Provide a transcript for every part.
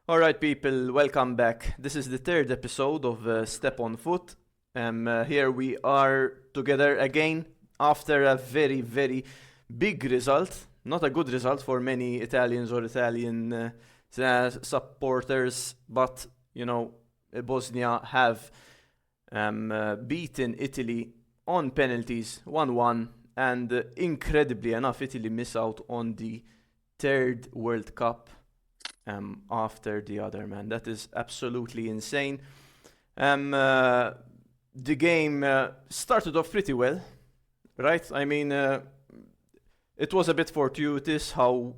All right, people, welcome back. This is the third episode of Step on Foot. Here we are together again after a very, very big result. Not a good result for many Italians or Italian supporters, but Bosnia have beaten Italy on penalties 1-1, and incredibly enough, Italy miss out on the third World Cup after the other, man. That is absolutely insane. Um, uh, the game started off pretty well, right? It was a bit fortuitous how,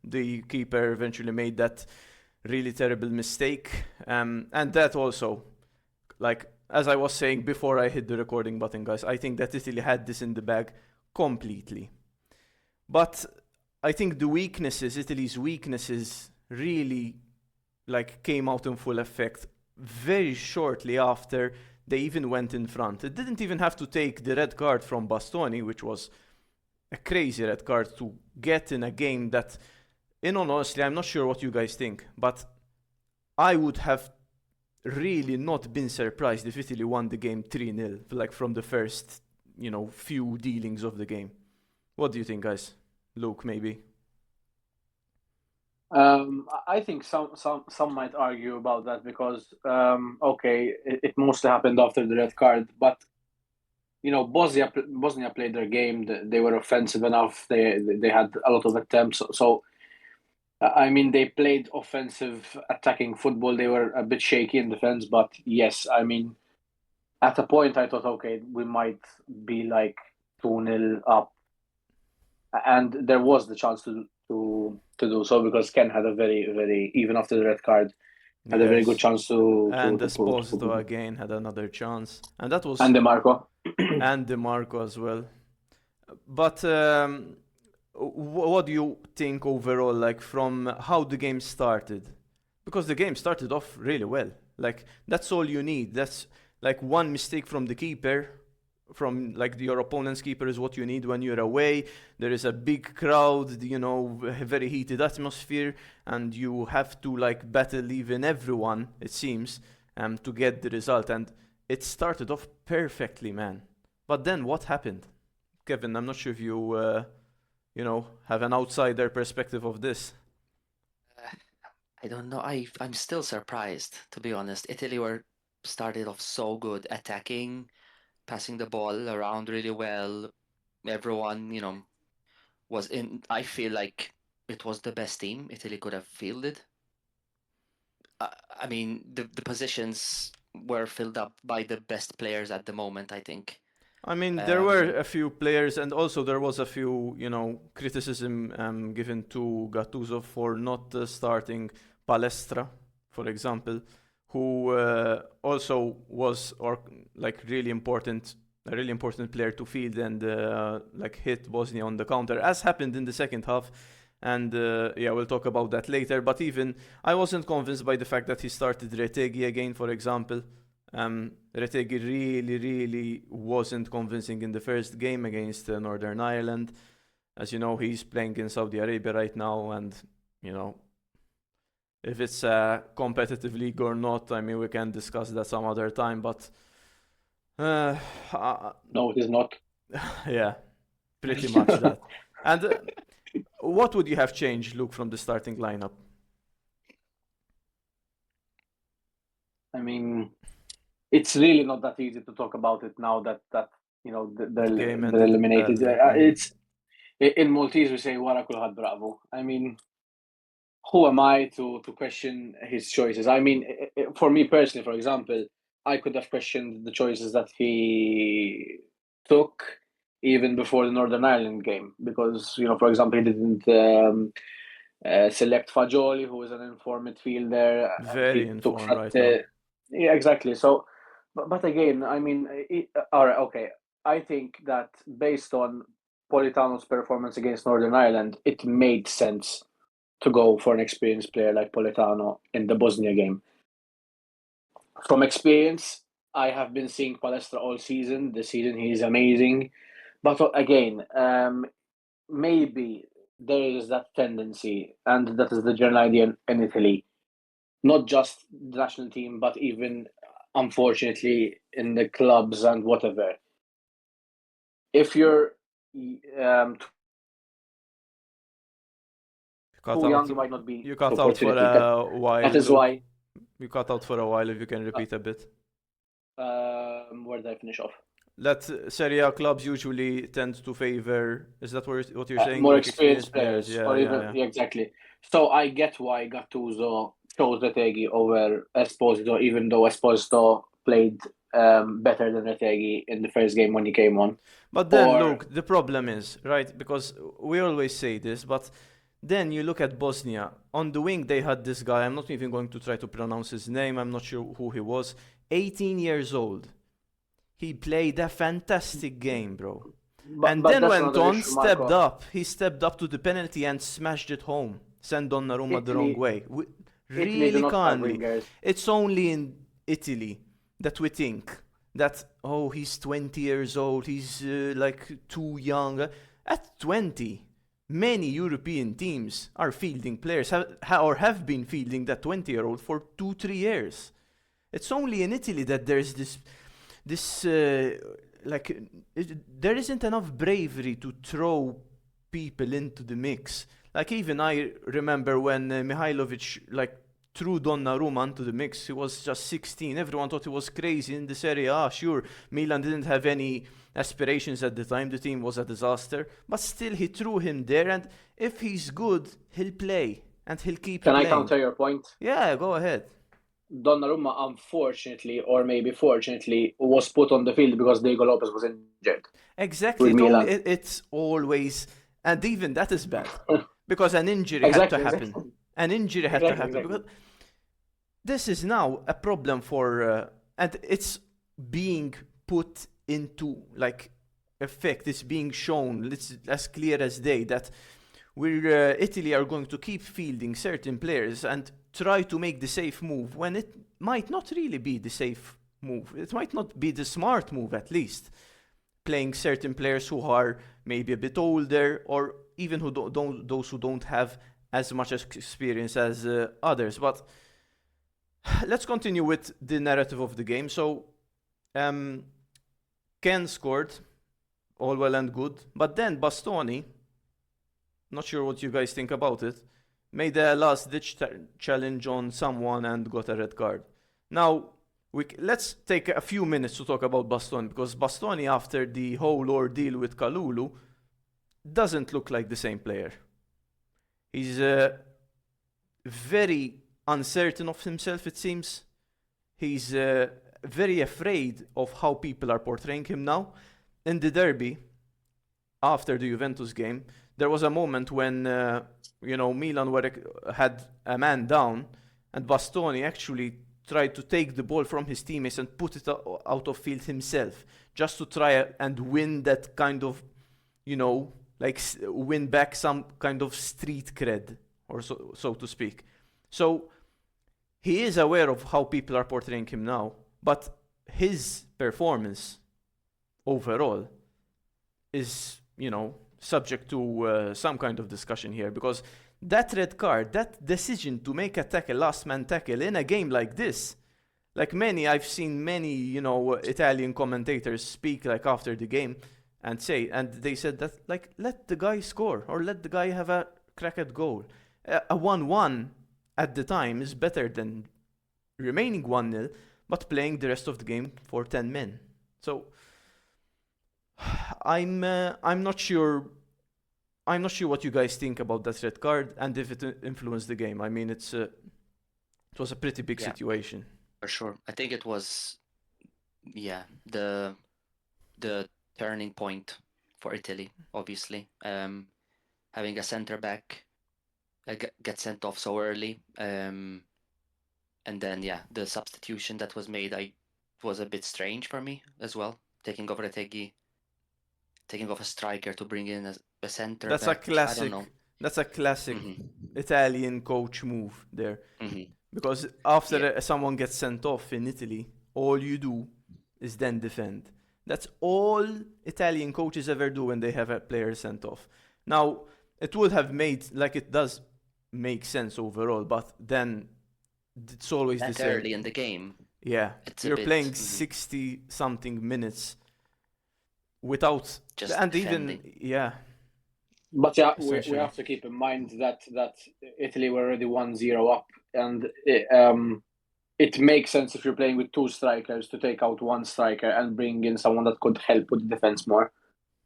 the keeper eventually made that really terrible mistake. And that also, like, as I was saying before I hit the recording button, guys, I think that Italy had this in the bag completely. But I think Italy's weaknesses really came out in full effect very shortly after they even went in front. It didn't even have to take the red card from Bastoni, which was a crazy red card, to get in a game that, in all honesty, I'm not sure what you guys think, but I would have really not been surprised if Italy won the game 3-0, like from the first, few dealings of the game. What do you think, guys? Luke, maybe? I think some might argue about that because okay, it mostly happened after the red card, but Bosnia played their game. They were offensive enough. They had a lot of attempts. I mean, they played offensive, attacking football. They were a bit shaky in defense, but yes, I mean, at a point I thought, okay, we might be like 2-0 up, and there was the chance to do so because Ken had a very even after the red card had a very good Yes. chance to And to to put, to Esposito put again had another chance. And that was, and DeMarco. and DeMarco as well. But what do you think overall, like from how the game started? Because the game started off really well. Like that's all you need. That's like one mistake from the keeper, from like your opponent's keeper, is what you need when you're away. There is a big crowd, a very heated atmosphere, and you have to like battle even everyone, it seems, to get the result. And it started off perfectly, man. But then what happened? Kevin, I'm not sure if you, have an outsider perspective of this. Uh, I don't know. I'm still surprised, to be honest. Italy were started off so good, attacking, passing the ball around really well. Everyone, was in. I feel like it was the best team Italy could have fielded. I mean, the positions were filled up by the best players at the moment, I think. I mean, there were Um, a few players, and also there was a few, criticism given to Gattuso for not starting Palestra, for example, who also was or like a really important player to field and like hit Bosnia on the counter, as happened in the second half. And yeah, we'll talk about that later. But even I wasn't convinced by the fact that he started Retegi again, for example. Retegi really, really wasn't convincing in the first game against Northern Ireland. As you know, he's playing in Saudi Arabia right now, and you know, if it's a competitive league or not, I mean, we can discuss that some other time. But uh, uh, No, it is not. yeah, pretty much that. And what would you have changed, Luke, from the starting lineup? I mean, it's really not that easy to talk about it now that The they're game they're ended eliminated. badly. Yeah. It's in Maltese we say "Wara kulħadd bravo." I mean, who am I to question his choices? I mean, for me personally, for example, I could have questioned the choices that he took even before the Northern Ireland game because for example, he didn't select Fagioli, who is an informed midfielder. Very He took informed right now. Fratte. Yeah, exactly. So, but again, I mean, all right, okay. I think that based on Politano's performance against Northern Ireland, it made sense to go for an experienced player like Politano in the Bosnia game. From experience, I have been seeing Palestra all season. This season, he's amazing. But again, maybe there is that tendency, and that is the general idea in Italy. not just the national team, but even unfortunately in the clubs and whatever. If you're Cut too out. young, you might not be You the cut out for opportunity. a while, That is Luke. why. You cut out for a while. If you can repeat a bit. Where did I finish off? That Serie A clubs usually tend to favor. Is that what you're saying? More Like experienced players, Yeah, or even yeah. yeah, exactly. So I get why Gattuso chose Retegui over Esposito, even though Esposito played better than Retegui in the first game when he came on. But then, Or look, the problem is, right, because we always say this, but then you look at Bosnia. On the wing, they had this guy. I'm not even going to try to pronounce his name. I'm not sure who he was. 18 years old. He played a fantastic game, bro. And but then that's went another on, issue, stepped Marco. up. He stepped up to the penalty and smashed it home. Sent Donnarumma the wrong Italy, way. Italy do Really not have calmly. wingers. It's only in Italy that we think that, oh, he's 20 years old, he's like too young. At 20, many European teams are fielding players or have been fielding that 20-year-old for 2-3 years. It's only in Italy that there's this there isn't enough bravery to throw people into the mix. Like even I remember when Mihailovic like threw Donnarumma into the mix. He was just 16. Everyone thought he was crazy in the Serie A. Sure, Milan didn't have any aspirations at the time. The team was a disaster, but still he threw him there. And if he's good, he'll play and he'll keep Can playing. I counter your point? Yeah, go ahead. Donnarumma, unfortunately, or maybe fortunately, was put on the field because Diego Lopez was injured. Exactly. With Milan. It's always, and even that is bad because an injury had to Exactly, happen. exactly. An injury had to Exactly, happen exactly. because this is now a problem for, and it's being put into like effect. It's being shown. It's as clear as day that we're Italy are going to keep fielding certain players and try to make the safe move when it might not really be the safe move. It might not be the smart move, at least. Playing certain players who are maybe a bit older or even who don't those who don't have as much experience as others. But let's continue with the narrative of the game. So Ken scored, all well and good, but then Bastoni, not sure what you guys think about it, made a last-ditch challenge on someone and got a red card. Now, let's take a few minutes to talk about Bastoni, because Bastoni, after the whole ordeal with Kalulu, doesn't look like the same player. He's very uncertain of himself, it seems. He's very afraid of how people are portraying him now. In the derby, after the Juventus game, there was a moment when Milan had a man down, and Bastoni actually tried to take the ball from his teammates and put it out of field himself, just to try and win that kind of, win back some kind of street cred, or so to speak. So he is aware of how people are portraying him now, but his performance overall is, subject to some kind of discussion here, because that red card, that decision to make a tackle, last man tackle in a game like this, I've seen many, Italian commentators speak after the game and they said that let the guy score or let the guy have a crack at goal. A 1-1 at the time is better than remaining 1-0, but playing the rest of the game for 10 men. So I'm not sure. I'm not sure what you guys think about that red card and if it influenced the game. I mean, it was a pretty big situation. For sure. I think it was, the turning point for Italy, obviously. Having a center back get sent off so early, and then the substitution that was made, was a bit strange for me as well. Taking off Retegui, taking off a striker to bring in a center That's back. a classic. I don't know. That's a classic Italian coach move there. Mm-hmm. Because after someone gets sent off in Italy, all you do is then defend. That's all Italian coaches ever do when they have a player sent off. Now, it would have made, it does make sense overall, but then it's always the That same. early in the game, Yeah, it's a you're bit playing 60 something minutes without, just and defending. even, yeah, But yeah, we essentially. have to keep in mind that Italy were already 1-0 up, and it makes sense if you're playing with two strikers to take out one striker and bring in someone that could help with the defense more.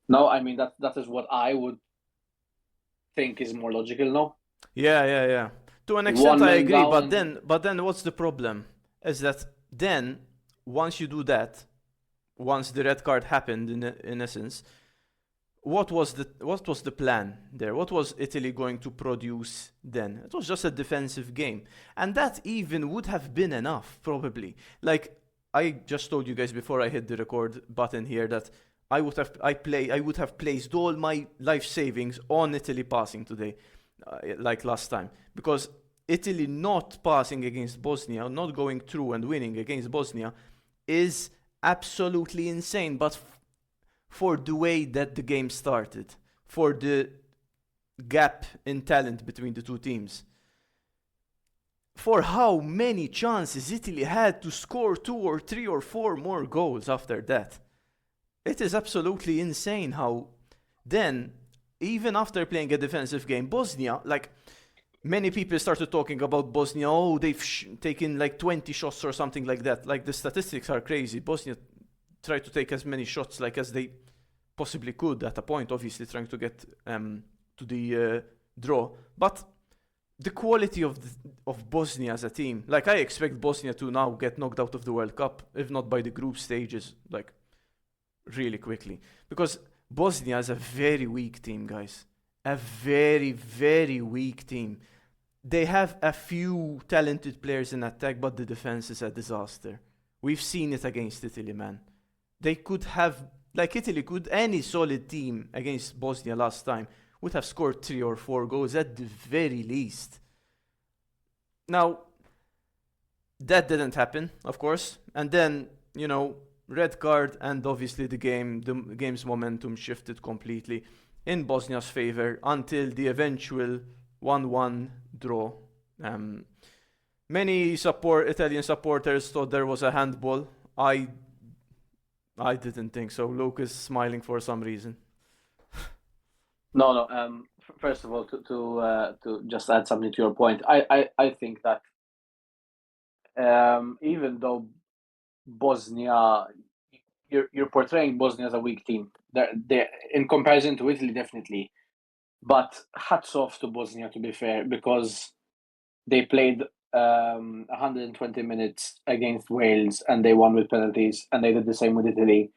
No, I mean that is what I would think is more logical. No, Yeah. To an extent, one I man agree, down. but then what's the problem? Is that then once you do that, once the red card happened, in essence, what was the plan there? What was Italy going to produce then? It was just a defensive game, and that even would have been enough, probably. Like I just told you guys before I hit the record button here that I would have placed all my life savings on Italy passing today, like last time, because Italy not passing against Bosnia, not going through and winning against Bosnia, is absolutely insane. But for the way that the game started, for the gap in talent between the two teams, for how many chances Italy had to score 2 or 3 or 4 more goals after that. It is absolutely insane how then, even after playing a defensive game, Bosnia, like, many people started talking about Bosnia, oh, they've taken like 20 shots or something like that. Like, the statistics are crazy. Bosnia tried to take as many shots like as they possibly could at a point, obviously trying to get to the draw. But the quality of Bosnia as a team, like, I expect Bosnia to now get knocked out of the World Cup, if not by the group stages, like, really quickly. Because Bosnia is a very weak team, guys. A very, very weak team. They have a few talented players in attack, but the defense is a disaster. We've seen it against Italy, man. They could have, like Italy could, any solid team against Bosnia last time would have scored 3 or 4 goals at the very least. Now, that didn't happen, of course. And then, red card, and obviously the game's momentum shifted completely in Bosnia's favor until the eventual 1-1 draw. Many Italian supporters thought there was a handball. I didn't think so. Luke is smiling for some reason. No. First of all, to just add something to your point, I think that even though Bosnia, you're portraying Bosnia as a weak team. They in comparison to Italy, definitely. But hats off to Bosnia, to be fair, because they played 120 minutes against Wales and they won with penalties, and they did the same with Italy,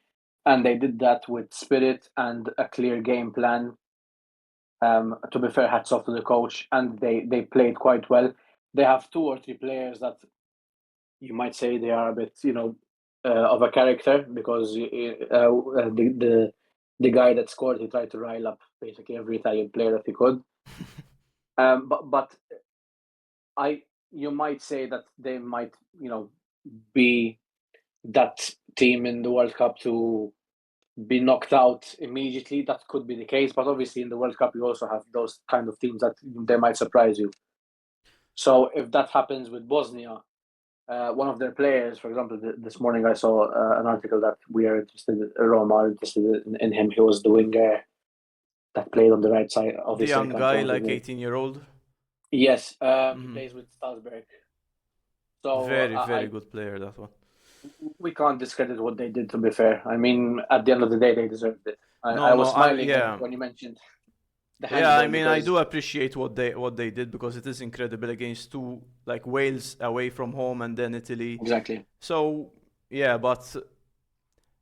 and they did that with spirit and a clear game plan. To be fair, hats off to the coach, and they played quite well. They have 2 or 3 players that you might say they are a bit, of a character, because the guy that scored, he tried to rile up basically every Italian player that he could. But you might say that they might, be that team in the World Cup to be knocked out immediately. That could be the case, but obviously in the World Cup you also have those kind of teams that they might surprise you. So if that happens with Bosnia, one of their players, for example, this morning I saw an article that Roma are interested in him. He was the winger that played on the right side. The Obviously, young guy, like 18-year-old. Yes, he plays with Salzburg. So very good player, that one. We can't discredit what they did, to be fair. I mean, at the end of the day, they deserved it. I was smiling when you mentioned the handball. Yeah, I mean, I do appreciate what they did, because it is incredible against two, like, Wales away from home and then Italy. Exactly. So, yeah, but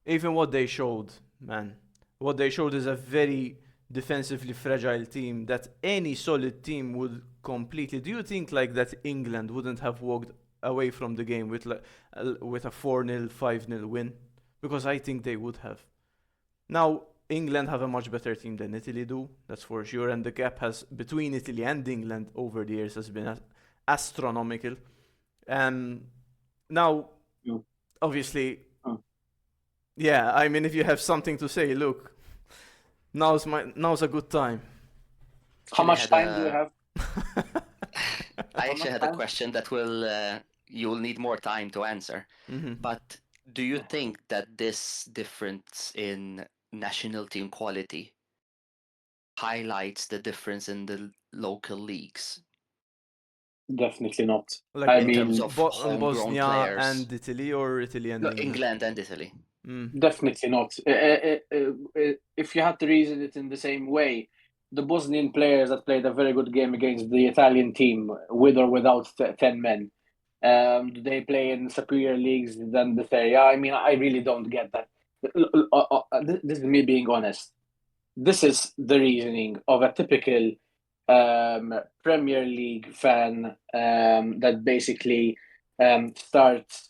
even what they showed, man, what they showed is a very defensively fragile team that any solid team would completely. Do you think, like, that England wouldn't have walked away from the game with a 4-0, 5-0 win? Because I think they would have. Now, England have a much better team than Italy do, that's for sure, and the gap between Italy and England over the years has been astronomical. Now, obviously, yeah, I mean, if you have something to say, look, now's a good time. How much time do you have? I I'm actually not had a fan. question that you'll need more time to answer. Hmm. But do you think that this difference in national team quality highlights the difference in the local leagues Definitely not. Like I in terms mean, of homegrown Bosnia players? and Italy, or Italy and No, England? England and Italy. Mm. definitely not. If you had to reason it in the same way, the Bosnian players that played a very good game against the Italian team, with or without 10 men, do they play in superior leagues than the Serie A? I mean, I really don't get that. This is me being honest. This is the reasoning of a typical Premier League fan that basically starts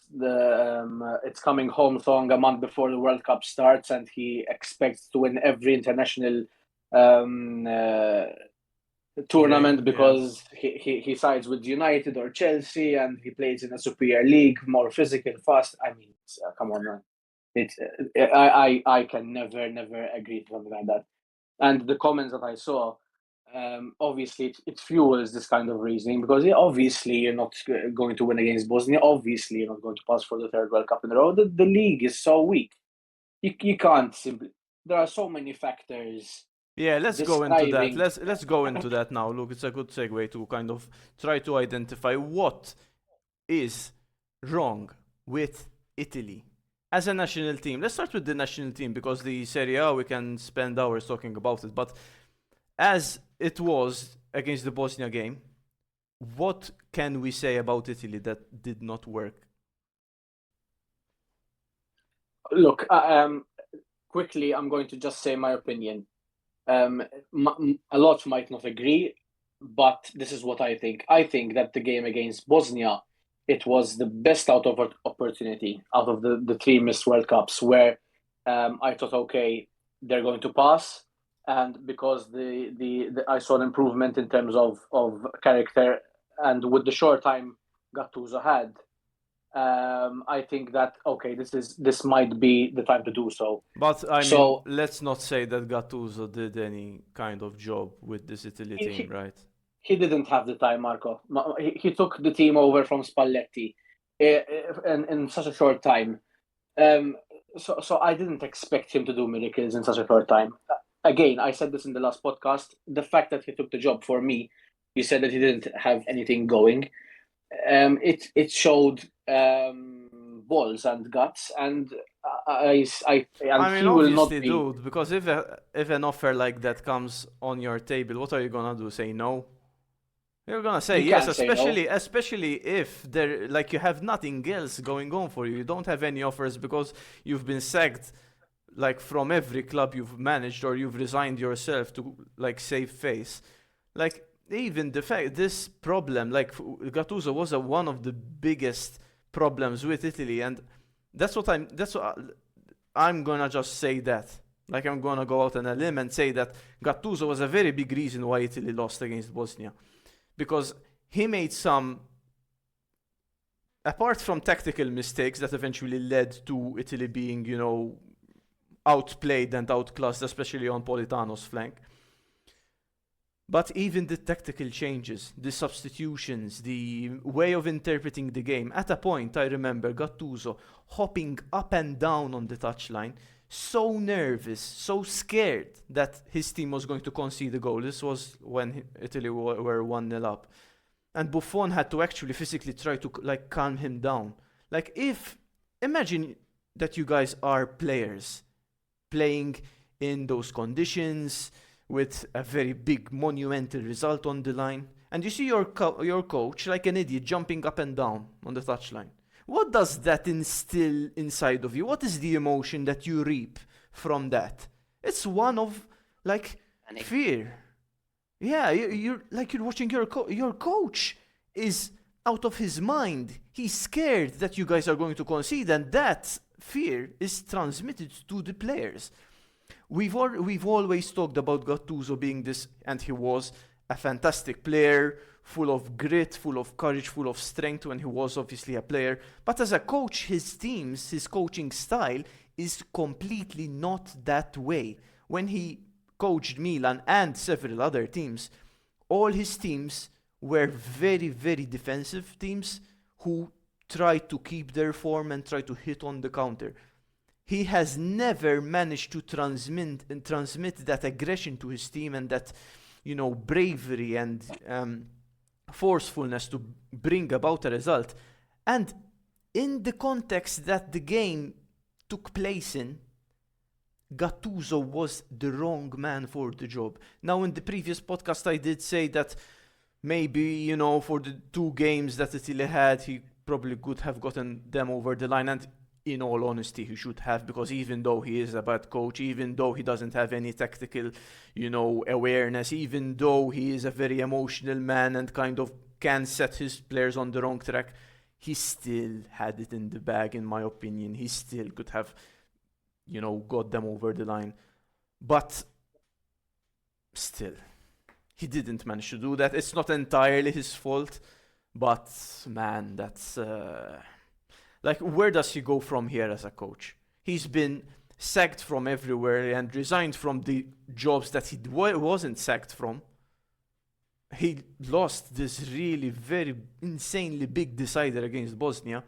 it's coming home song a month before the World Cup starts, and he expects to win every international um, uh, tournament Game, yeah. because he sides with United or Chelsea, and he plays in a superior league, more physical, fast. I mean, come on, man. I can never agree to something like that. And the comments that I saw, obviously it fuels this kind of reasoning because obviously you're not going to win against Bosnia. Obviously you're not going to pass for the third World Cup in a row. The league is so weak. You can't simply. There are so many factors Yeah, let's go into that. describing. Let's go into that now. Look, it's a good segue to kind of try to identify what is wrong with Italy as a national team. Let's start with the national team because the Serie A we can spend hours talking about it. But as it was against the Bosnia game, what can we say about Italy that did not work? Look, quickly, I'm going to just say my opinion. A lot might not agree, but this is what I think. I think that the game against Bosnia, it was the best out of opportunity out of the three missed World Cups, where I thought, okay, they're going to pass, and because the I saw an improvement in terms of character, and with the short time Gattuso had, I think that okay, this might be the time to do so. But I mean, So let's not say that Gattuso did any kind of job with this Italy he, team, he, right? he didn't have the time, Marco. He took the team over from Spalletti in such a short time. Um, so I didn't expect him to do miracles in such a short time. Again, I said this in the last podcast. The fact that he took the job for me, he said that he didn't have anything going. It showed balls and guts, and and I mean, he will not obviously, be. dude, because if an offer like that comes on your table, what are you gonna do? Say no? You're gonna say You yes, can't say no. especially if there like you have nothing else going on for you. You don't have any offers because you've been sacked like from every club you've managed or you've resigned yourself to like save face. Like even the fact this problem, like Gattuso was one of the biggest problems with Italy, and that's what I'm gonna just say that. Like I'm gonna go out on a limb and say that Gattuso was a very big reason why Italy lost against Bosnia because he made some, apart from tactical mistakes that eventually led to Italy being, outplayed and outclassed, especially on Politano's flank. But even the tactical changes, the substitutions, the way of interpreting the game, at a point I remember Gattuso hopping up and down on the touchline, so nervous, so scared that his team was going to concede a goal. This was when Italy were 1-0 up. And Buffon had to actually physically try to like calm him down. Like if imagine that you guys are players playing in those conditions with a very big monumental result on the line, and you see your coach like an idiot jumping up and down on the touchline. What does that instill inside of you? What is the emotion that you reap from that? It's one of like Panic. fear. Yeah, you're watching your coach is out of his mind. He's scared that you guys are going to concede, and that fear is transmitted to the players. We've always talked about Gattuso being this, and he was a fantastic player, full of grit, full of courage, full of strength when he was obviously a player. But as a coach, his teams, his coaching style is completely not that way. When he coached Milan and several other teams, all his teams were very, very defensive teams who try to keep their form and try to hit on the counter. He has never managed to transmit that aggression to his team and that, bravery and forcefulness to bring about a result. And in the context that the game took place in, Gattuso was the wrong man for the job. Now, in the previous podcast, I did say that maybe, for the 2 games that Italy had, he probably could have gotten them over the line. And in all honesty, he should have, because even though he is a bad coach, even though he doesn't have any tactical, awareness, even though he is a very emotional man and kind of can set his players on the wrong track, he still had it in the bag, in my opinion. He still could have, got them over the line. But still, he didn't manage to do that. It's not entirely his fault, but man, that's where does he go from here as a coach? He's been sacked from everywhere and resigned from the jobs that he wasn't sacked from. He lost this really very insanely big decider against Bosnia.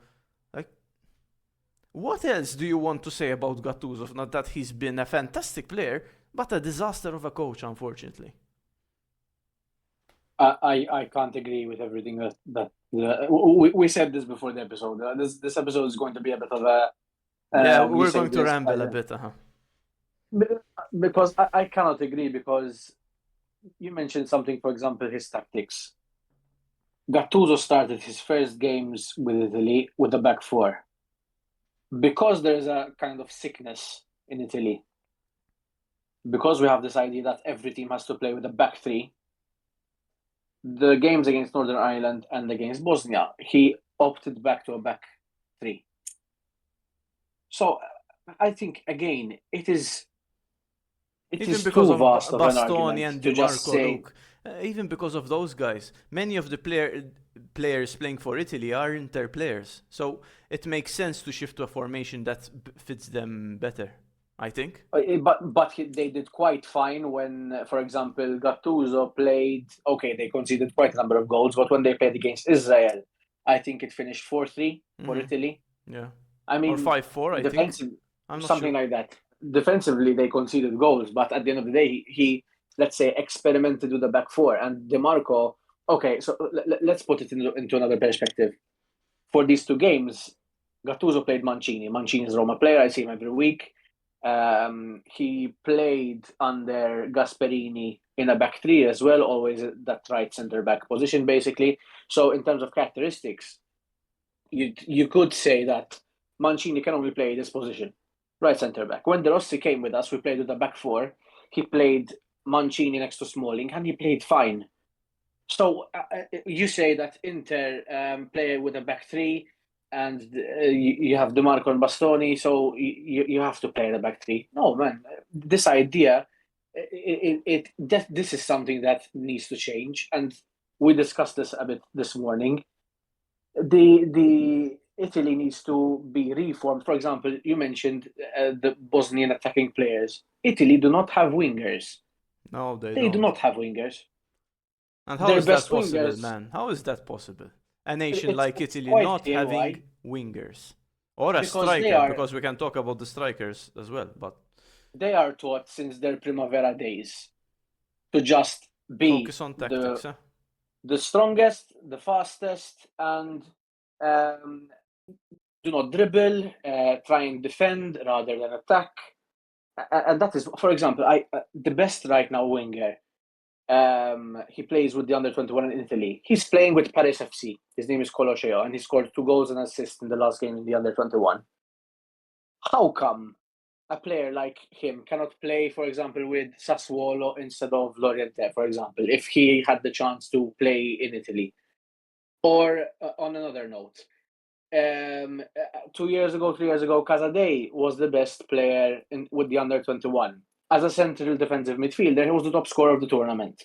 What else do you want to say about Gattuso? Not that he's been a fantastic player, but a disaster of a coach, unfortunately. I can't agree with everything that we said this before the episode. This episode is going to be a bit of a we're going to ramble a bit, because I cannot agree, because you mentioned something, for example, his tactics. Gattuso started his first games with Italy with a back 4. Because there is a kind of sickness in Italy, because we have this idea that every team has to play with a back 3, the games against Northern Ireland and against Bosnia, he opted back to a back 3. So I think, again, it is even because of vast of an Bastoni argument and to just DiMarco, say, look, even because of those guys, many of the players playing for Italy are Inter players, so it makes sense to shift to a formation that fits them better, I think. But they did quite fine when, for example, Gattuso played. Okay, they conceded quite a number of goals, but when they played against Israel, I think it finished 4-3 for Italy. Yeah, I mean, or 5-4, I think. I'm not something sure. like that. Defensively, they conceded goals, but at the end of the day, he let's say experimented with the back 4. And DiMarco, okay, so let's put it into another perspective. For these 2 games, Gattuso played Mancini. Mancini is a Roma player. I see him every week. He played under Gasperini in a back 3 as well, always that right center back position, basically. So in terms of characteristics, you could say that Mancini can only play this position, right center back. When De Rossi came with us, we played with a back 4. He played Mancini next to Smalling, and he played fine. So you say that Inter play with a back 3, and you have DiMarco and Bastoni, so you have to play the back 3. No, man, this idea, this is something that needs to change, and we discussed this a bit this morning. The Italy needs to be reformed. For example, you mentioned the Bosnian attacking players. Italy do not have wingers. No, they do not have wingers. And how is that possible, man? How is that possible? A nation like Italy not having wingers. Or a striker, because we can talk about the strikers as well. But they are taught since their Primavera days to just be focus on tactics, the strongest, the fastest, and do not dribble, try and defend rather than attack. And that is, for example, the best right now winger. He plays with the under-21 in Italy. He's playing with Paris FC. His name is Coloseo, and he scored 2 goals and assists in the last game in the under-21. How come a player like him cannot play, for example, with Sassuolo instead of Loriente, for example, if he had the chance to play in Italy? Or on another note, 3 years ago, Casadei was the best player with the under-21. As a central defensive midfielder, he was the top scorer of the tournament.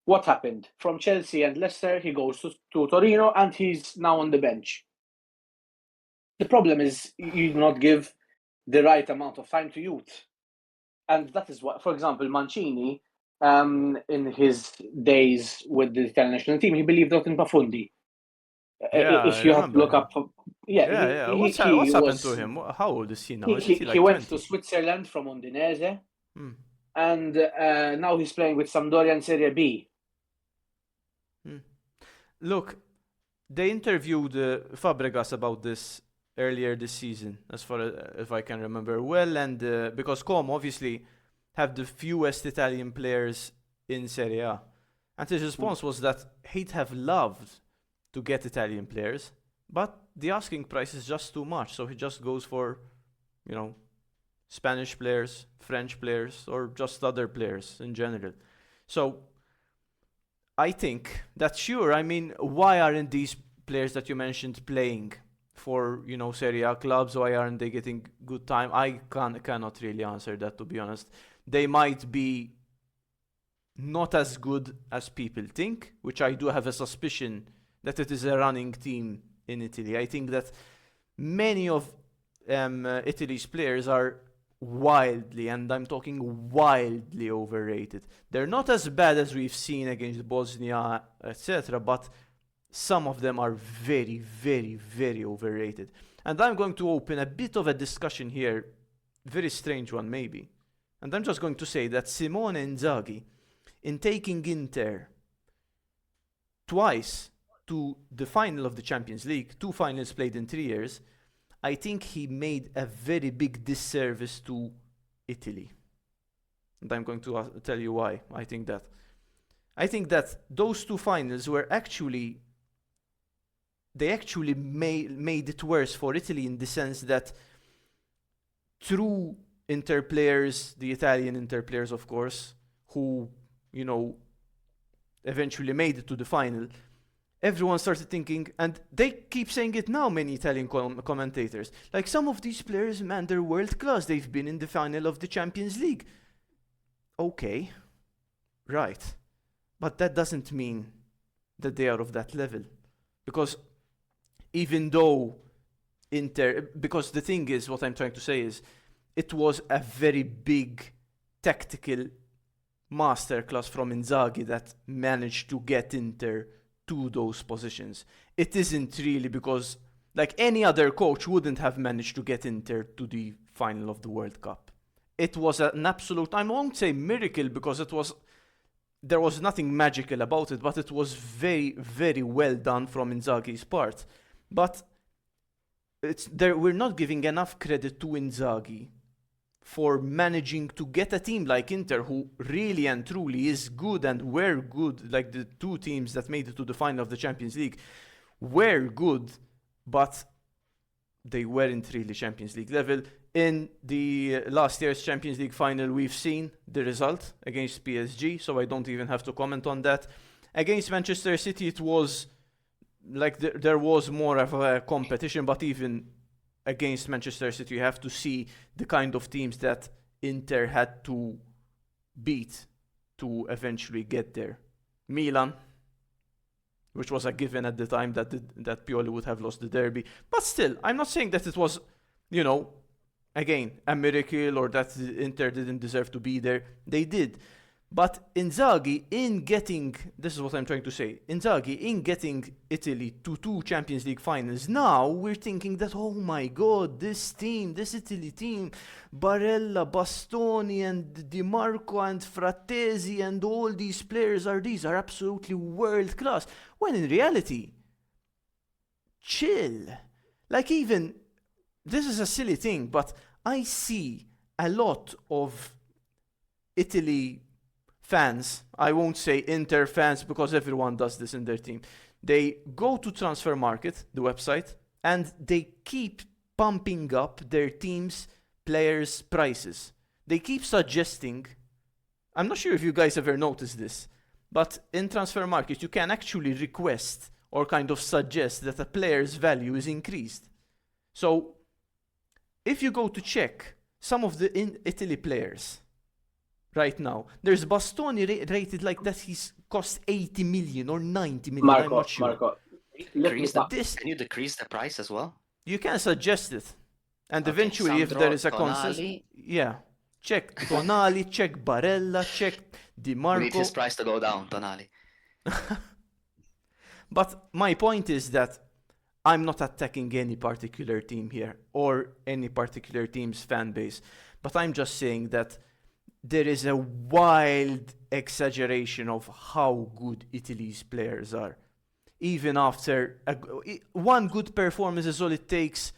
What happened? From Chelsea and Leicester, he goes to Torino, and he's now on the bench. The problem is you do not give the right amount of time to youth. And that is what, for example, Mancini in his days with the Italian national team. He believed that in Pafundi. Yeah, I If you have to remember look him. up, yeah, Yeah. he What's happened to was him? How old is he now? he, Isn't he he he like went to 20? Switzerland from Udinese, Hmm. and now he's playing with Sampdoria in Serie B. Look, they interviewed Fabregas about this earlier this season, as far as if I can remember well, and because Como obviously have the fewest Italian players in Serie A, and his response was that he'd have loved to get Italian players, but the asking price is just too much, so he just goes for, you know, Spanish players, French players, or just other players in general. So I think that sure, I mean, why aren't these players that you mentioned playing for, you know, Serie A clubs? Why aren't they getting good time? I cannot really answer that, to be honest. They might be not as good as people think, which I do have a suspicion that it is a running team in Italy. I think that many of Italy's players are wildly, and I'm talking wildly overrated. They're not as bad as we've seen against Bosnia, etc., but some of them are very, very, very overrated. And I'm going to open a bit of a discussion here, very strange one maybe. And I'm just going to say that Simone Inzaghi, in taking Inter twice to the final of the Champions League, 2 finals played in 3 years, I think he made a very big disservice to Italy. And I'm going to tell you why I think that. I think that those 2 finals were actually made it worse for Italy in the sense that through Inter players, the Italian Inter players, of course, who, you know, eventually made it to the final, everyone started thinking, and they keep saying it now, many Italian commentators, like, some of these players, man, they're world class. They've been in the final of the Champions League. Okay, right. But that doesn't mean that they are of that level. Because even though because the thing is, what I'm trying to say is, it was a very big tactical masterclass from Inzaghi that managed to get Inter to those positions. It isn't really because, like, any other coach wouldn't have managed to get Inter to the final of the World Cup. It was an absolute, I won't say miracle because there was nothing magical about it, but it was very, very well done from Inzaghi's part. But we're not giving enough credit to Inzaghi for managing to get a team like Inter, who really and truly is good and were good, like the 2 teams that made it to the final of the Champions League, were good, but they weren't really Champions League level. In the last year's Champions League final, we've seen the result against PSG, so I don't even have to comment on that. Against Manchester City, it was like there was more of a competition, but even against Manchester City, you have to see the kind of teams that Inter had to beat to eventually get there. Milan, which was a given at the time that Pioli would have lost the derby. But still, I'm not saying that it was, you know, again, a miracle or that Inter didn't deserve to be there. They did. But Inzaghi, this is what I'm trying to say, Inzaghi, in getting Italy to 2 Champions League finals, now we're thinking that, oh my god, this Italy team, Barella, Bastoni, and Di Marco, and Frattesi, and all these players are absolutely world class. When in reality, chill. Like, even, this is a silly thing, but I see a lot of Italy fans, I won't say Inter fans because everyone does this in their team. They go to Transfer Market, the website, and they keep pumping up their team's players' prices. They keep suggesting, I'm not sure if you guys ever noticed this, but in Transfer Market you can actually request or kind of suggest that a player's value is increased. So if you go to check some of the Italy players right now, there's Bastoni rated like that he's cost 80 million or 90 million. I'm not sure. Marco, Can you decrease the price as well? You can suggest it, and Okay, eventually, if Sandro there is a Tonali. yeah, check Tonali, check Barella, check Di We need his Marco. price to go down, Tonali. But my point is that I'm not attacking any particular team here or any particular team's fan base, but I'm just saying that there is a wild exaggeration of how good Italy's players are. Even after one good performance is all it takes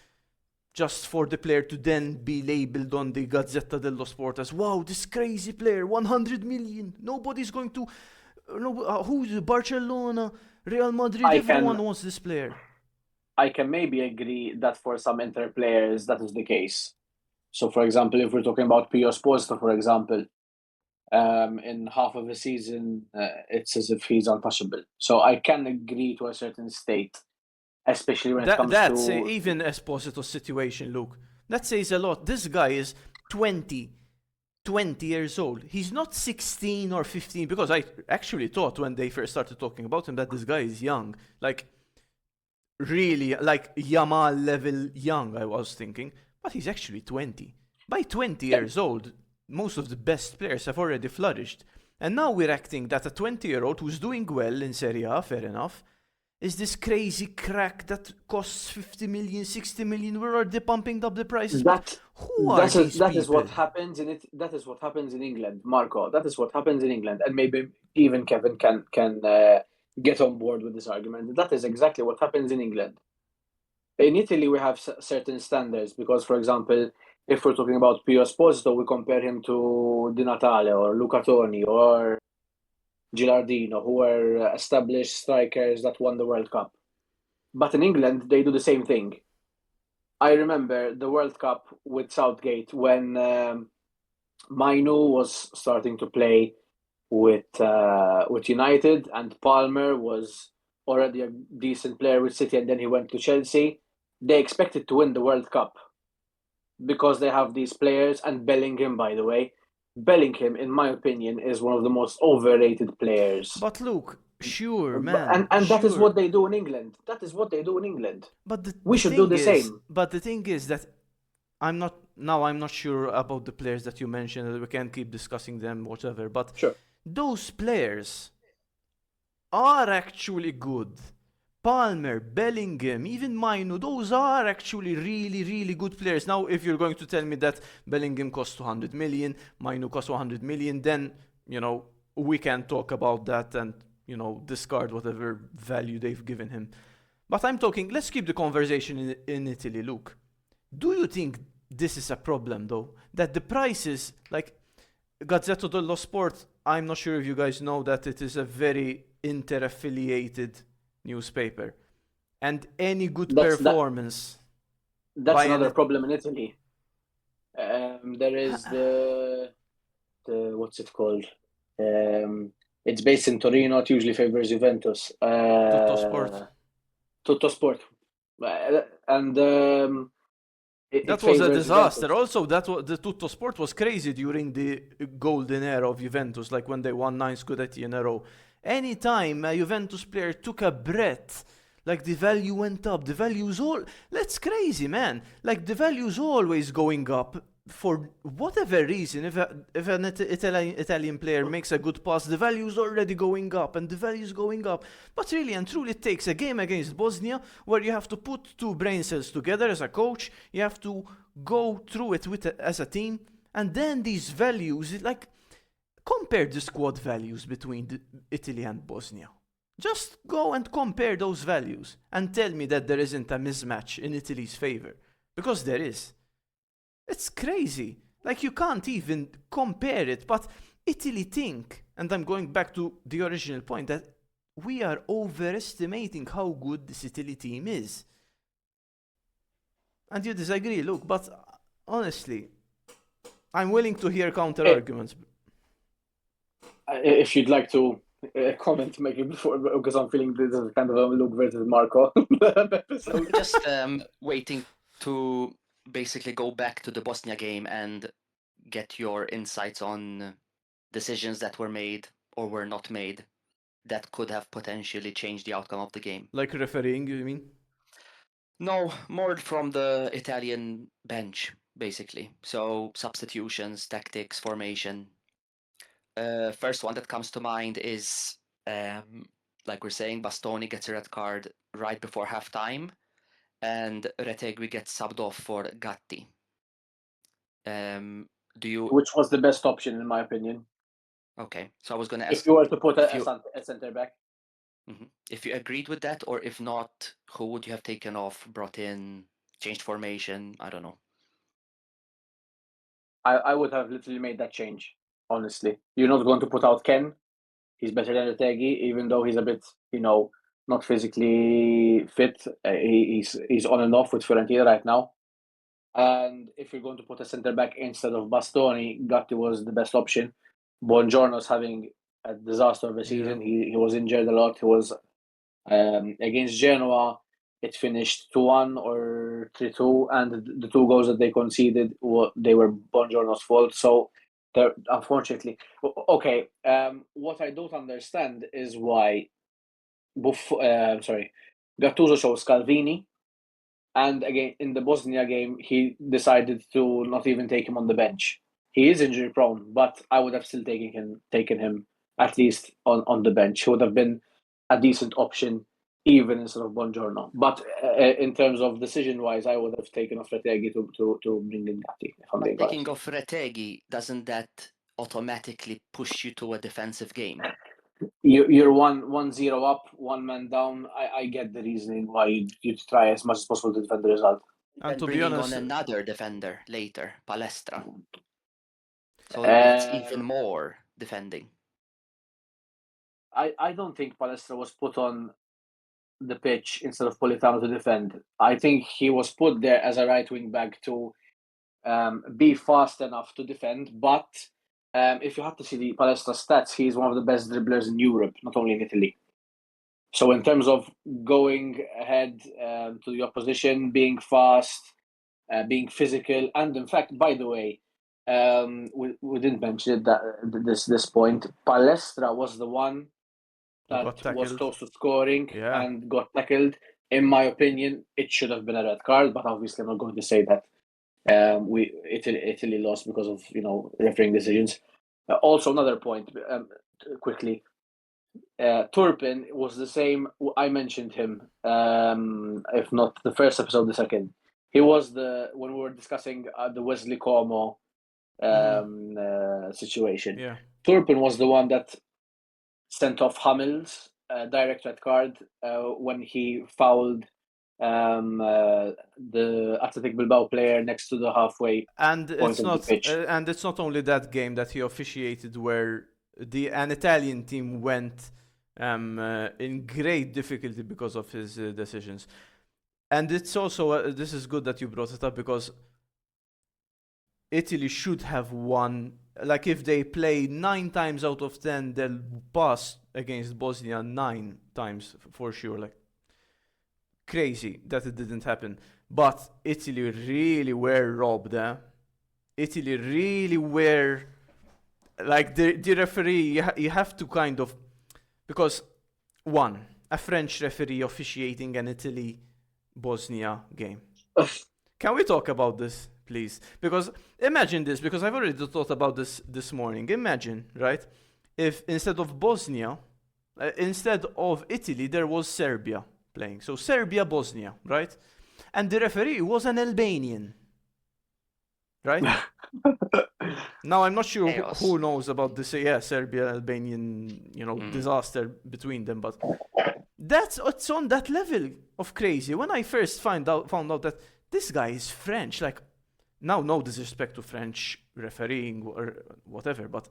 just for the player to then be labeled on the Gazzetta dello Sport as, wow, this crazy player, 100 million. Nobody's going to. Who's Barcelona, Real Madrid? Everyone wants this player. I can maybe agree that for some Inter players that is the case. So, for example, if we're talking about Pio Esposito, for example, in half of a season, it's as if he's untouchable. So I can agree to a certain state, especially when it comes That's to even Esposito's situation, Luke. That says a lot. This guy is 20 years old. He's not 16 or 15, because I actually thought when they first started talking about him that this guy is young. Like, really, like Yamal level young, I was thinking. But he's actually 20. By 20 years old, most of the best players have already flourished. And now we're acting that a 20-year-old who's doing well in Serie A, fair enough, is this crazy crack that costs 50 million, 60 million. We're already pumping up the prices. that. Who are these people? That is what happens in it. That is what happens in England, Marco. That is what happens in England, and maybe even Kevin can get on board with this argument. That is exactly what happens in England. In Italy, we have certain standards because, for example, if we're talking about Pio Esposito, we compare him to Di Natale or Luca Toni or Gilardino, who are established strikers that won the World Cup. But in England, they do the same thing. I remember the World Cup with Southgate when Mainu was starting to play with United, and Palmer was already a decent player with City, and then he went to Chelsea. They expected to win the World Cup because they have these players, and Bellingham, by the way. Bellingham, in my opinion, is one of the most overrated players. But look, sure, man. And that is sure. what they do in England. That is what they do in England. But We should do the same. But the thing is that I'm not sure about the players that you mentioned. We can keep discussing them, whatever. But Sure. those players are actually good. Palmer, Bellingham, even Mainu, those are actually really, really good players. Now, if you're going to tell me that Bellingham costs 200 million, Mainu costs 100 million, then, we can talk about that and, discard whatever value they've given him. But I'm talking, let's keep the conversation in Italy, Luke. Do you think this is a problem, though? That the prices, like Gazzetta dello Sport, I'm not sure if you guys know that it is a very Inter-affiliated newspaper. And any good performance... That's another problem in Italy. There is the what's it called? It's based in Torino. It usually favors Juventus. Tutto Sport. And that was a disaster. Juventus. Also, the Tutto Sport was crazy during the golden era of Juventus, like when they won 9 Scudetti in a row. Anytime a Juventus player took a breath, like the value went up. The value's that's crazy, man. Like the value's always going up for whatever reason. If an Italian player makes a good pass, the value's already going up, and the value's going up. But really and truly, it takes a game against Bosnia where you have to put 2 brain cells together as a coach. You have to go through it as a team, and then these values, like, compare the squad values between Italy and Bosnia. Just go and compare those values and tell me that there isn't a mismatch in Italy's favor. Because there is. It's crazy. Like, you can't even compare it. But Italy think, and I'm going back to the original point, that we are overestimating how good this Italy team is. And you disagree, look, but honestly, I'm willing to hear counter-arguments. If you'd like to comment maybe before, because I'm feeling this is kind of a Luke versus Marco episode. Just waiting to basically go back to the Bosnia game and get your insights on decisions that were made or were not made that could have potentially changed the outcome of the game. Like refereeing, you mean? No, more from the Italian bench. basically. So substitutions, tactics, formation. First one that comes to mind is, like we're saying, Bastoni gets a red card right before halftime, and Retegui gets subbed off for Gatti. Do you? Which was the best option in my opinion. Okay, so I was going to If ask you were to put if a centre back, if you agreed with that, or if not, who would you have taken off, brought in, changed formation? I don't know. I would have literally made that change. Honestly, you're not going to put out Ken. He's better than Retegui, even though he's a bit, not physically fit. He's on and off with Fiorentina right now. And if you're going to put a centre back instead of Bastoni, Gatti was the best option. Buongiorno's having a disaster of a season. He was injured a lot. He was against Genoa. It finished 2-1 or 3-2, and the two goals that they conceded they were Buongiorno's fault. So, unfortunately, okay. What I don't understand is why Gattuso chose Scalvini, and again in the Bosnia game he decided to not even take him on the bench. He is injury prone, but I would have still taken him at least on the bench. He would have been a decent option even instead of Buongiorno. But in terms of decision wise, I would have taken off Retegui to bring in Gatti. If I'm being honest. Taking off Retegui, doesn't that automatically push you to a defensive game? You're 1-0 up, one man down. I get the reasoning why you try as much as possible to defend the result. And to be bringing honest, on another defender later, Palestra. So it's even more defending. I don't think Palestra was put on the pitch instead of Politano to defend. I think he was put there as a right wing back to be fast enough to defend. But if you have to see the Palestra stats, he's one of the best dribblers in Europe, not only in Italy. So in terms of going ahead to the opposition, being fast, being physical, and in fact, by the way, we didn't mention it that this point. Palestra was the one that was close to scoring and got tackled. In my opinion, it should have been a red card, but obviously I'm not going to say that Italy lost because of refereeing decisions. Also, another point, quickly. Turpin was the same. I mentioned him, if not the first episode, the second. He was when we were discussing the Wesley Como situation. Yeah. Turpin was the one that sent off Hummels, direct red card, when he fouled the Athletic Bilbao player next to the halfway and point of the pitch. And it's not only that game that he officiated where an Italian team went in great difficulty because of his decisions. And it's also, this is good that you brought it up, because Italy should have won. Like, if they play 9 times out of 10, they'll pass against Bosnia 9 times for sure. Like, crazy that it didn't happen. But Italy really were robbed. Italy really were, like, the referee, you have to kind of, because a French referee officiating an Italy-Bosnia game. Can we talk about this, please? Because imagine this, because I've already thought about this morning. Imagine, right, if instead of Bosnia, instead of Italy, there was Serbia playing. So Serbia-Bosnia, right? And the referee was an Albanian, right? Now, I'm not sure who knows about this, Serbia-Albanian, disaster between them, but it's on that level of crazy. When I first found out that this guy is French, like, now no disrespect to French refereeing or whatever, but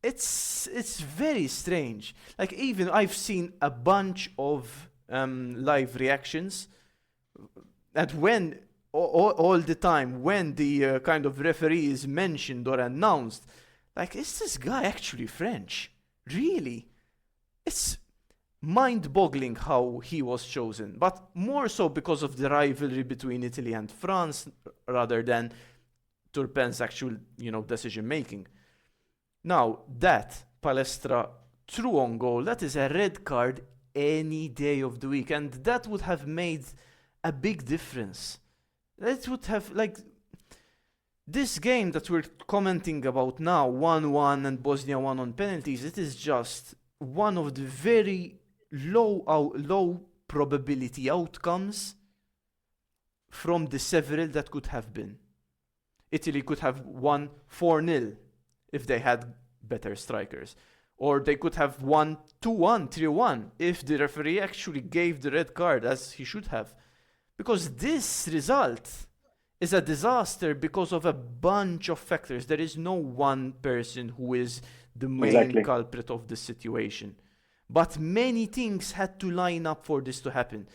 it's very strange. Like, even I've seen a bunch of live reactions, and when all the time when the kind of referee is mentioned or announced, like, is this guy actually French? Really? It's mind-boggling how he was chosen, but more so because of the rivalry between Italy and France rather than Turpin's actual, decision-making. Now, that Palestra threw on goal, that is a red card any day of the week, and that would have made a big difference. It would have, like, This game that we're commenting about now, 1-1 and Bosnia won on penalties, it is just one of the very low probability outcomes from the several that could have been. Italy could have won 4-0 if they had better strikers. Or they could have won 2-1, 3-1 if the referee actually gave the red card as he should have. Because this result is a disaster because of a bunch of factors. There is no one person who is the main Exactly. culprit of the situation. But many things had to line up for this to happen.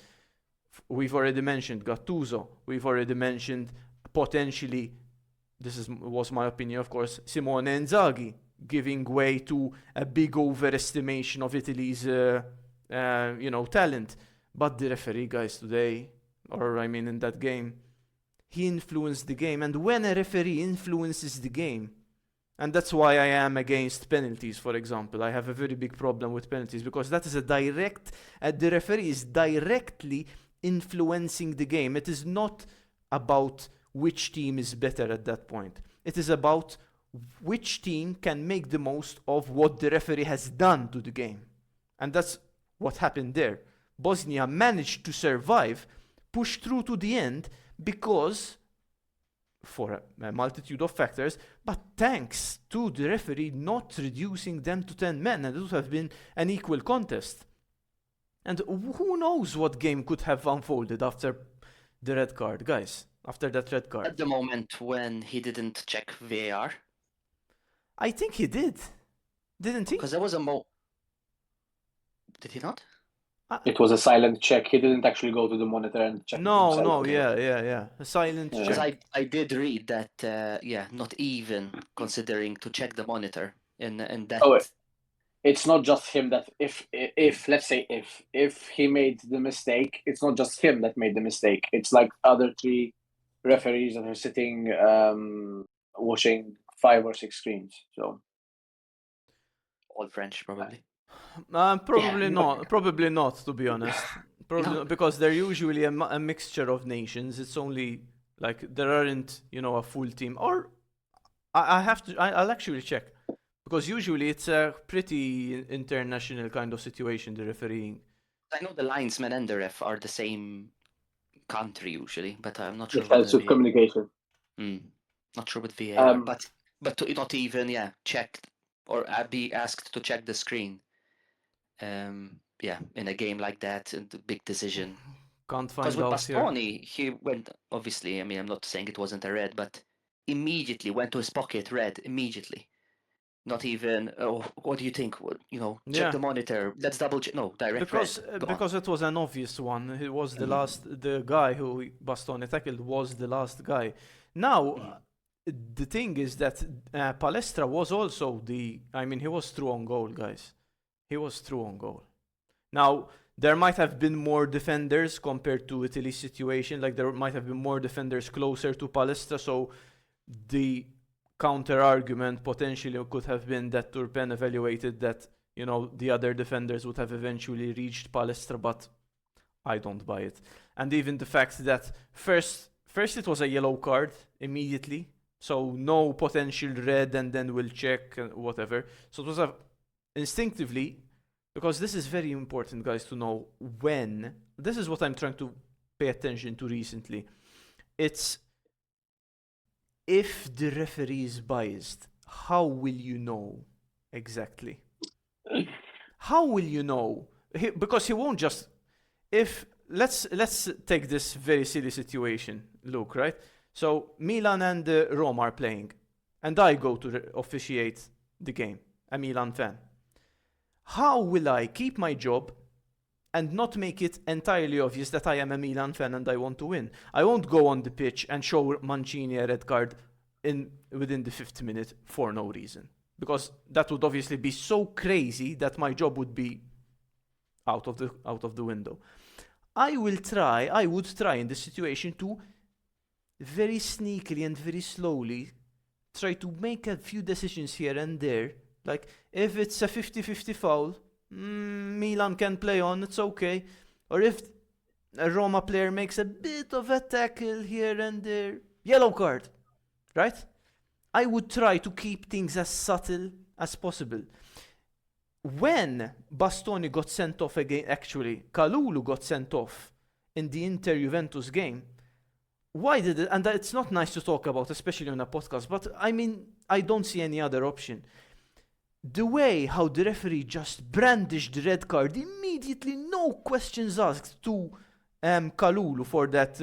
We've already mentioned Gattuso. We've already mentioned potentially, was my opinion, of course, Simone Inzaghi giving way to a big overestimation of Italy's, talent. But the referee, guys, today, in that game, he influenced the game. And when a referee influences the game, and that's why I am against penalties, for example. I have a very big problem with penalties because that is the referee is directly influencing the game. It is not about which team is better at that point. It is about which team can make the most of what the referee has done to the game. And that's what happened there. Bosnia managed to survive, push through to the end because, for a multitude of factors, but thanks to the referee not reducing them to 10 men, and it would have been an equal contest. And who knows what game could have unfolded after the red card, guys, after that red card. At the moment when he didn't check VAR, I think he did. Didn't he? because there was a Did he not? It was a silent check. He didn't actually go to the monitor and check. No, himself. yeah. A silent Yeah. Because check. I did read that, not even considering to check the monitor and that. Oh, it's not just him that if let's say if he made the mistake, it's not just him that made the mistake. It's like other 3 referees that are sitting watching 5 or 6 screens. So All French, probably. Probably Yeah. not. Probably not, to be honest. Probably No. not, because they're usually a mixture of nations. It's only like there aren't, a full team. Or I'll actually check, because usually it's a pretty international kind of situation. The refereeing. I know the linesman and the ref are the same country usually, but I'm not sure. it helps with communication. Not sure with VAR, Um, but to not even check or be asked to check the screen. In a game like that, and the big decision. Can't Because find with out here. Bastoni, he went, obviously, I'm not saying it wasn't a red, but immediately went to his pocket, red, immediately. Not even, what do you think? Check Yeah. the monitor, let's double check. No, direct Because red. Gone. because it was an obvious one. He was the guy who Bastoni tackled was the last guy. Now, the thing is that Palestra was also he was through on goal, guys. He was through on goal. Now, there might have been more defenders compared to Italy's situation. Like, there might have been more defenders closer to Palestra, so the counter argument potentially could have been that Turpen evaluated that, the other defenders would have eventually reached Palestra, but I don't buy it. And even the fact that first it was a yellow card immediately, so no potential red, and then we'll check whatever. So it was instinctively, because this is very important, guys, to know when. This is what I'm trying to pay attention to recently. It's if the referee is biased, how will you know exactly? How will you know? Because he won't just. Let's take this very silly situation, Luke, right? So Milan and Roma are playing, and I go to officiate the game, a Milan fan. How will I keep my job and not make it entirely obvious that I am a Milan fan and I want to win? I won't go on the pitch and show Mancini a red card within the 5th minute for no reason, because that would obviously be so crazy that my job would be out of the window. I would try in this situation to very sneakily and very slowly try to make a few decisions here and there. Like, if it's a 50-50 foul, Milan can play on, it's okay. Or if a Roma player makes a bit of a tackle here and there, yellow card. right? I would try to keep things as subtle as possible. When Bastoni got sent off again, actually, Kalulu got sent off in the Inter-Juventus game, why did it? And it's not nice to talk about, especially on a podcast, but I mean, I don't see any other option. The way how the referee just brandished the red card immediately, no questions asked, to Kalulu for that,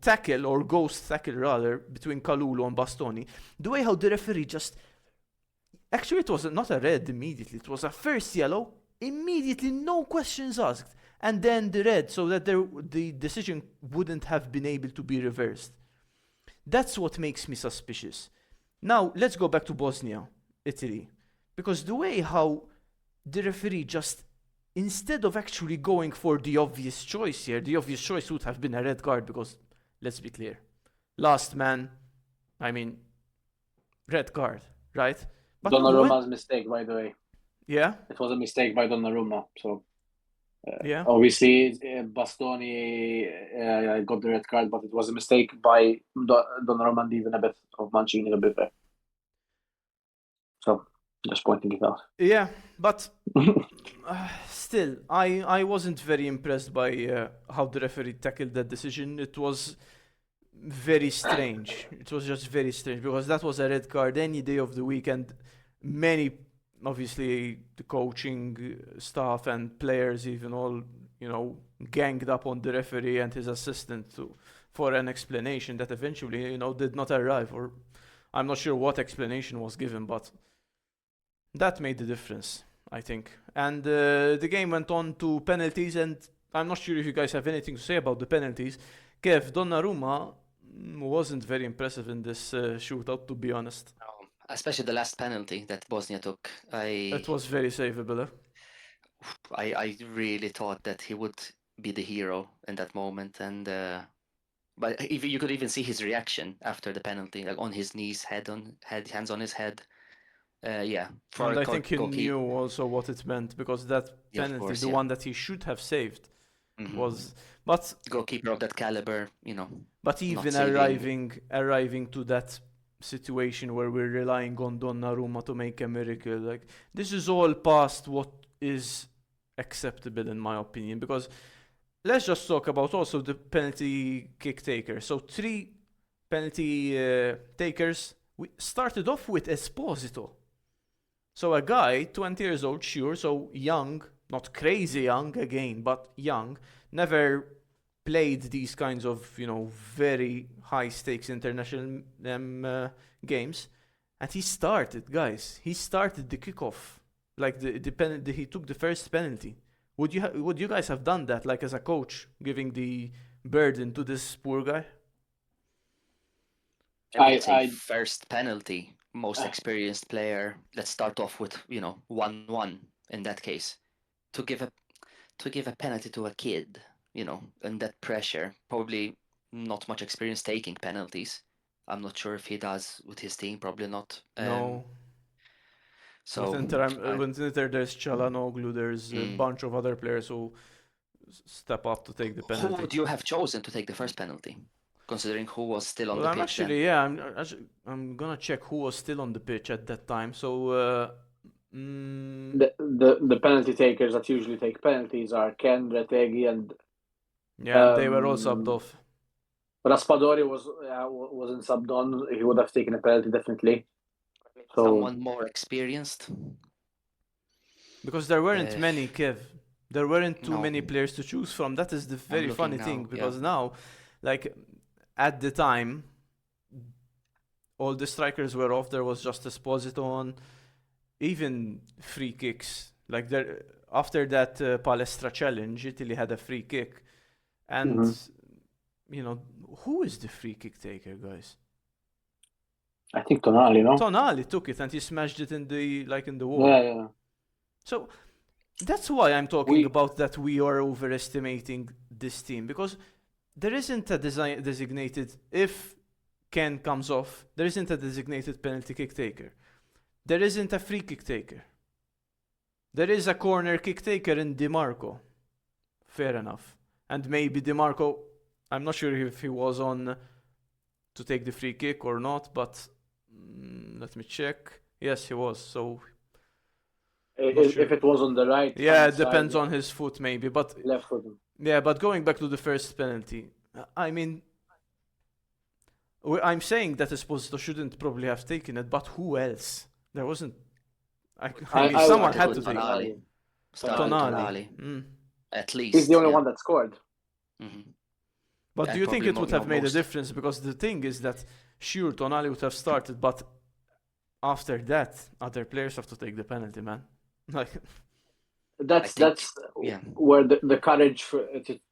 tackle, or ghost tackle rather, between Kalulu and Bastoni. The way how the referee just... Actually, it was not a red immediately. It was a first yellow, immediately, no questions asked. And then the red, so that the decision wouldn't have been able to be reversed. That's what makes me suspicious. Now, let's go back to Bosnia, Italy. Because the way how the referee just, instead of actually going for the obvious choice here, the obvious choice would have been a red card, because, let's be clear, last man, I mean, red card, right? But Donnarumma's mistake, by the way. Yeah? It was a mistake by Donnarumma. So, Yeah. obviously, Bastoni got the red card, but it was a mistake by Donnarumma and even a bit of Mancini a bit there. So, just pointing it out. Yeah, but still, I wasn't very impressed by how the referee tackled that decision. It was very strange. It was just very strange, because that was a red card any day of the week, and many, obviously, the coaching staff and players even all, ganged up on the referee and his assistant for an explanation that eventually, did not arrive, or I'm not sure what explanation was given, but that made the difference, I think. And the game went on to penalties, and I'm not sure if you guys have anything to say about the penalties. Kev, Donnarumma wasn't very impressive in this shootout, to be honest. Especially the last penalty that Bosnia took. It was very savable. I really thought that he would be the hero in that moment, and but you could even see his reaction after the penalty, like on his knees, hands on his head. Yeah, And I think he knew also what it meant, because that penalty, the one that he should have saved, was. But goalkeeper of that caliber, But even arriving to that situation where we're relying on Donnarumma to make a miracle, like, this is all past what is acceptable, in my opinion. Because let's just talk about also the penalty kick taker. So 3 penalty takers. We started off with Esposito. So a guy, 20 years old, sure, so young, not crazy young again, but young, never played these kinds of, very high stakes international games. And he started, guys. He started the kickoff. Like he took the first penalty. Would you guys have done that, like, as a coach, giving the burden to this poor guy? I say first penalty, most experienced player. Let's start off with 1-1 in that case. To give a penalty to a kid, and that pressure, probably not much experience taking penalties. I'm not sure if he does with his team, probably not. No. So with Inter, there's Çalhanoğlu, there's a bunch of other players who step up to take the penalty. Who would you have chosen to take the first penalty, considering who was still on the pitch? Actually, I'm gonna check who was still on the pitch at that time. So the penalty takers that usually take penalties are Ken, Retegui, and they were all subbed off. Raspadori wasn't subbed on. He would have taken a penalty definitely. So, someone more experienced. Because there weren't many, Kev. There weren't too many players to choose from. That is the very funny thing, because now, like, at the time, all the strikers were off. There was just Esposito on. Even free kicks, like after that Palestra challenge, Italy had a free kick, and who is the free kick taker, guys? I think Tonali, no? Tonali took it and he smashed it in the wall. Yeah. So that's why I'm talking about that we are overestimating this team, because there isn't a designated, if Ken comes off, there isn't a designated penalty kick taker. There isn't a free kick taker. There is a corner kick taker in Di Marco. Fair enough. And maybe Di Marco, I'm not sure if he was on to take the free kick or not, but let me check. Yes, he was. So not sure. If it was on the right, Yeah, hand it depends side, on his foot maybe, but left foot. yeah, but going back to the first penalty, I mean, I'm saying that Esposito shouldn't probably have taken it, but who else? There wasn't. I mean, I someone would had put to take it. Tonali. Start with Tonali. Tonali. At He's least. the only yeah. one that scored. Mhm. But And do you think probably it would have made a most. difference? Because the thing is that, sure, Tonali would have started, but after that, other players have to take the penalty, man. Like, That's think- yeah. where the courage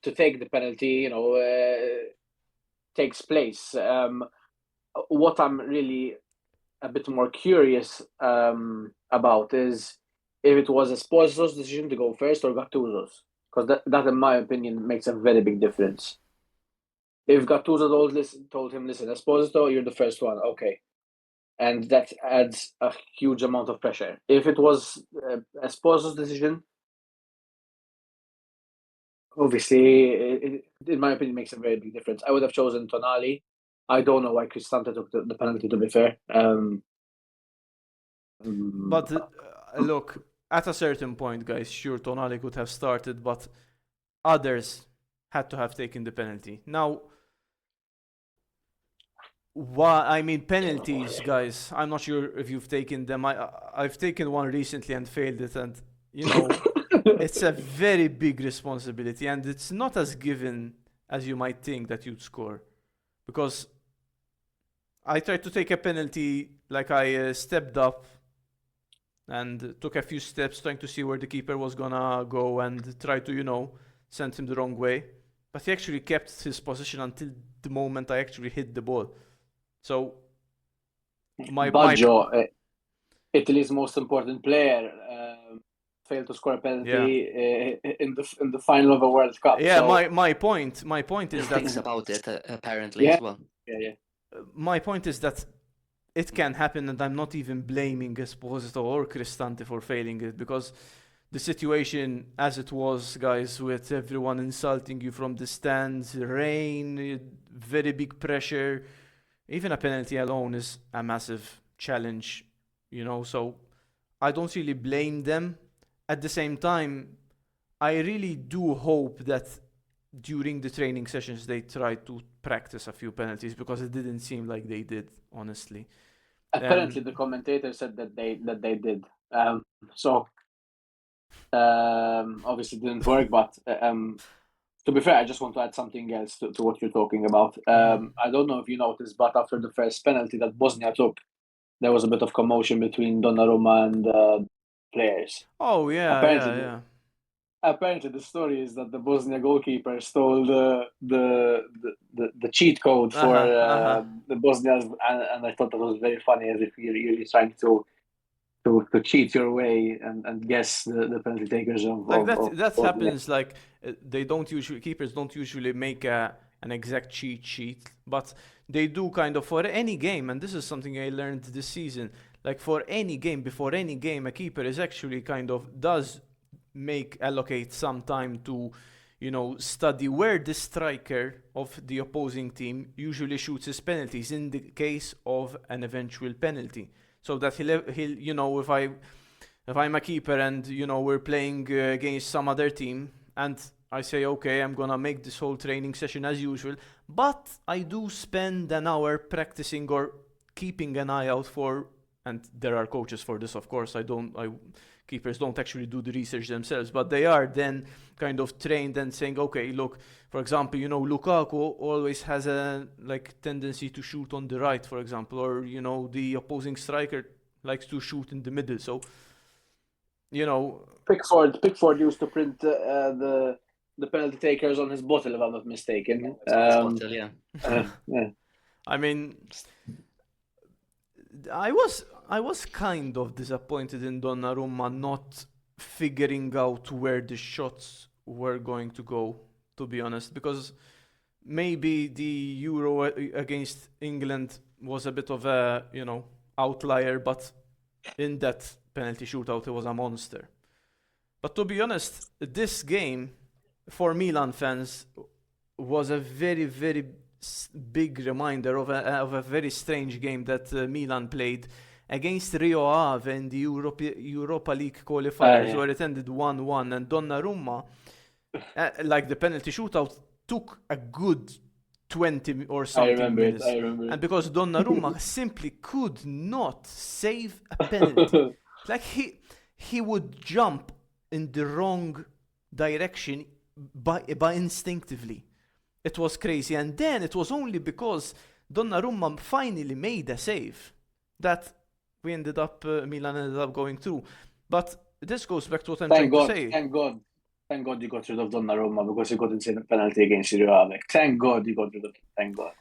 to take the penalty, takes place. What I'm really a bit more curious about is if it was Esposito's decision to go first or Gattuso's, because that, in my opinion, makes a very big difference. If Gattuso told him, listen, Esposito, you're the first one, okay, and that adds a huge amount of pressure. If it was Esposito's decision, obviously, in my opinion, makes a very big difference. I would have chosen Tonali. I don't know why Cristante took the penalty, to be fair. but look, at a certain point, guys, sure, Tonali could have started, but others had to have taken the penalty. Now, why? I mean, penalties, guys. I'm not sure if you've taken them. I've taken one recently and failed it, and you know, it's a very big responsibility, and it's not as given as you might think that you'd score, because I tried to take a penalty, like I stepped up and took a few steps trying to see where the keeper was gonna go and try to, send him the wrong way. But he actually kept his position until the moment I actually hit the ball. So Baggio, Italy's most important player, failed to score a penalty in the final of a World Cup. Yeah, so, my point is that Thinks about it apparently Yeah. as well. yeah. my point is that it can happen, and I'm not even blaming Esposito or Cristante for failing it, because the situation as it was, guys, with everyone insulting you from the stands, rain, very big pressure, even a penalty alone is a massive challenge, so I don't really blame them. At the same time, I really do hope that during the training sessions they try to practice a few penalties, because it didn't seem like they did, honestly. Apparently, the commentator said that they did. So obviously it didn't work, but to be fair, I just want to add something else to what you're talking about. I don't know if you noticed, but after the first penalty that Bosnia took, there was a bit of commotion between Donnarumma and players. Oh yeah, Apparently, yeah. Apparently, the story is that the Bosnia goalkeeper stole the cheat code for the Bosnians, and I thought that was very funny, as if you're really trying to cheat your way and guess the penalty takers of Like of that Bosnia. happens. Like keepers don't usually make an exact cheat sheet, but they do kind of for any game. And this is something I learned this season. Like for any game, before any game, a keeper is actually kind of does allocate some time to, study where the striker of the opposing team usually shoots his penalties in the case of an eventual penalty, so that he'll if I'm a keeper and we're playing against some other team, and I say, okay, I'm gonna make this whole training session as usual, but I do spend an hour practicing or keeping an eye out for, and there are coaches for this, of course. Keepers don't actually do the research themselves, but they are then kind of trained and saying, okay, look, for example, Lukaku always has a tendency to shoot on the right, for example, or the opposing striker likes to shoot in the middle. So, Pickford used to print the penalty takers on his bottle, if I'm not mistaken. Bottle, yeah. Yeah. I mean, I was kind of disappointed in Donnarumma not figuring out where the shots were going to go, to be honest, because maybe the Euro against England was a bit of a, outlier, but in that penalty shootout, it was a monster. But to be honest, this game, for Milan fans, was a very, very big reminder of a very strange game that Milan played against Rio Ave in the Europa League qualifiers, yeah. where it ended 1-1, and Donnarumma, like the penalty shootout, took a good 20 or I something remember it. minutes. I remember And it. because Donnarumma simply could not save a penalty. Like he would jump in the wrong direction by instinctively. It was crazy. And then it was only because Donnarumma finally made a save that Milan ended up going through. But this goes back to what I'm trying Thank God, to say. thank God you got rid of Donnarumma because he couldn't save a penalty against Rio Ave. Thank God you got rid of him. Thank God.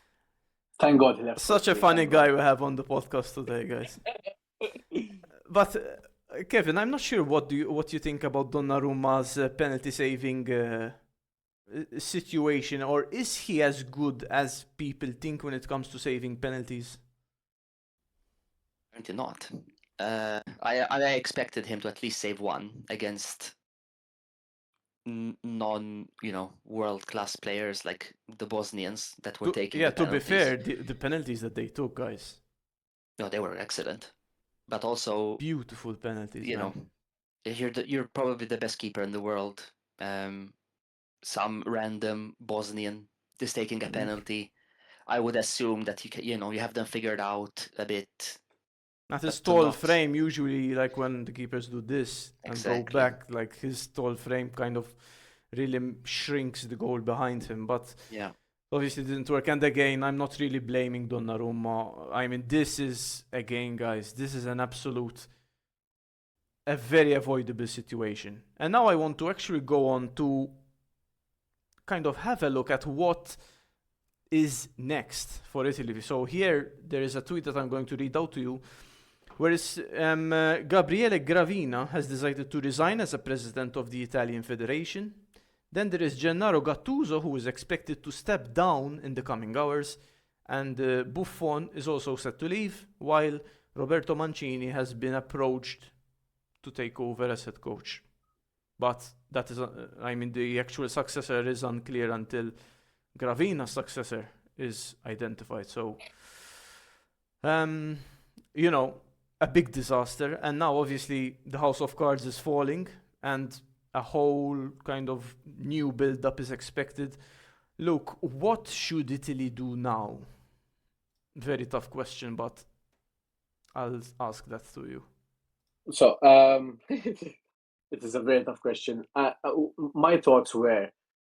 Thank God he left. Such a quickly, funny thank guy we have on the podcast today, guys. But Kevin, I'm not sure what you think about Donnarumma's penalty saving situation, or is he as good as people think when it comes to saving penalties? Apparently not. I expected him to at least save one against non, world-class players like the Bosnians that were taking the To be penalties. fair, the penalties that they took, guys, No, they were excellent. But also, beautiful penalties, you man. know, you're probably the best keeper in the world. Some random Bosnian is taking a penalty. I would assume that you have them figured out a bit. At his but to tall not- frame, usually, like when the keepers do this and go Exactly. back, like his tall frame kind of really shrinks the goal behind him. But Yeah. obviously, it didn't work. And again, I'm not really blaming Donnarumma. I mean, this is, again, guys, this is a very avoidable situation. And now I want to actually go on to kind of have a look at what is next for Italy. So here, there is a tweet that I'm going to read out to you, where Gabriele Gravina has decided to resign as a president of the Italian Federation. Then there is Gennaro Gattuso, who is expected to step down in the coming hours, and Buffon is also set to leave, while Roberto Mancini has been approached to take over as head coach. But that is, the actual successor is unclear until Gravina's successor is identified. So, a big disaster. And now, obviously, the House of Cards is falling, and a whole kind of new build-up is expected. Look, what should Italy do now? Very tough question, but I'll ask that to you. So, it is a very tough question. My thoughts were,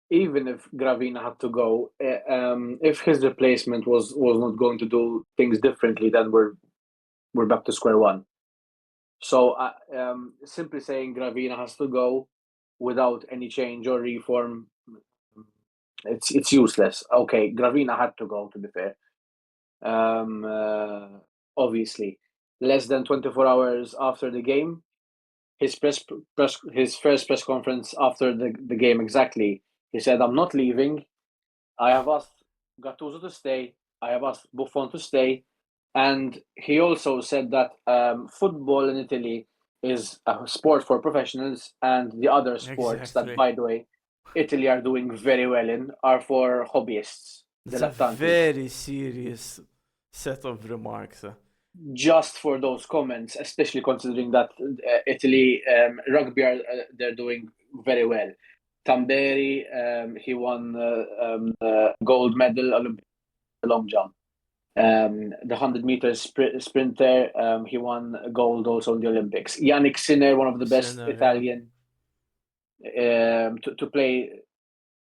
even if Gravina had to go, if his replacement was not going to do things differently, then we're back to square one. So, simply saying Gravina has to go without any change or reform, it's useless. Okay, Gravina had to go, to be fair. Obviously, less than 24 hours after the game, his first press conference after the game exactly, he said, "I'm not leaving. I have asked Gattuso to stay. I have asked Buffon to stay." And he also said that football in Italy is a sport for professionals, and the other sports Exactly. that, by the way, Italy are doing very well in are for hobbyists. It's a very serious set of remarks. Just for those comments, especially considering that Italy rugby they're doing very well. Tamberi, he won gold medal Olympic long jump. The 100 meters sprinter, he won gold also in the Olympics. Yannick Sinner, one of the best Italian to play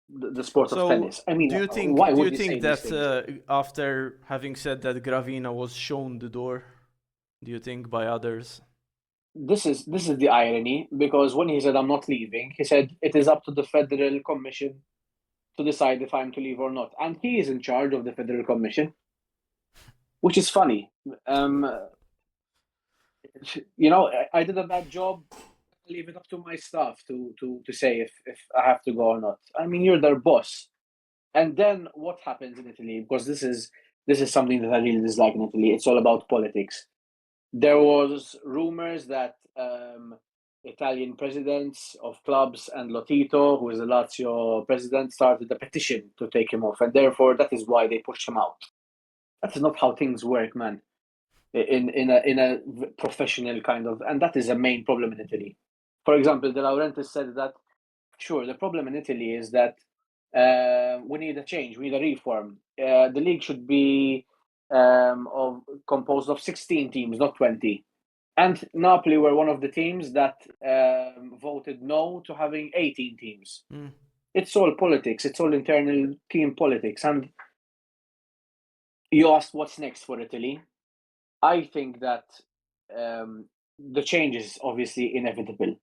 the sport of tennis. I mean, do you think that after having said that Gravina was shown the door, do you think by others? This is the irony, because when he said I'm not leaving, he said it is up to the Federal Commission to decide if I'm to leave or not, and he is in charge of the Federal Commission, which is funny. I did a bad job. Leave it up to my staff to say if I have to go or not. I mean, you're their boss. And then what happens in Italy? Because this is something that I really dislike in Italy. It's all about politics. There was rumors that Italian presidents of clubs and Lotito, who is the Lazio president, started a petition to take him off, and therefore that is why they pushed him out. That is not how things work, man. In a professional kind of, and that is a main problem in Italy. For example, De Laurentiis said that, sure, the problem in Italy is that we need a change, we need a reform. The league should be composed of 16 teams, not 20. And Napoli were one of the teams that voted no to having 18 teams. It's all politics. It's all internal team politics. And you asked what's next for Italy. I think that the change is obviously inevitable.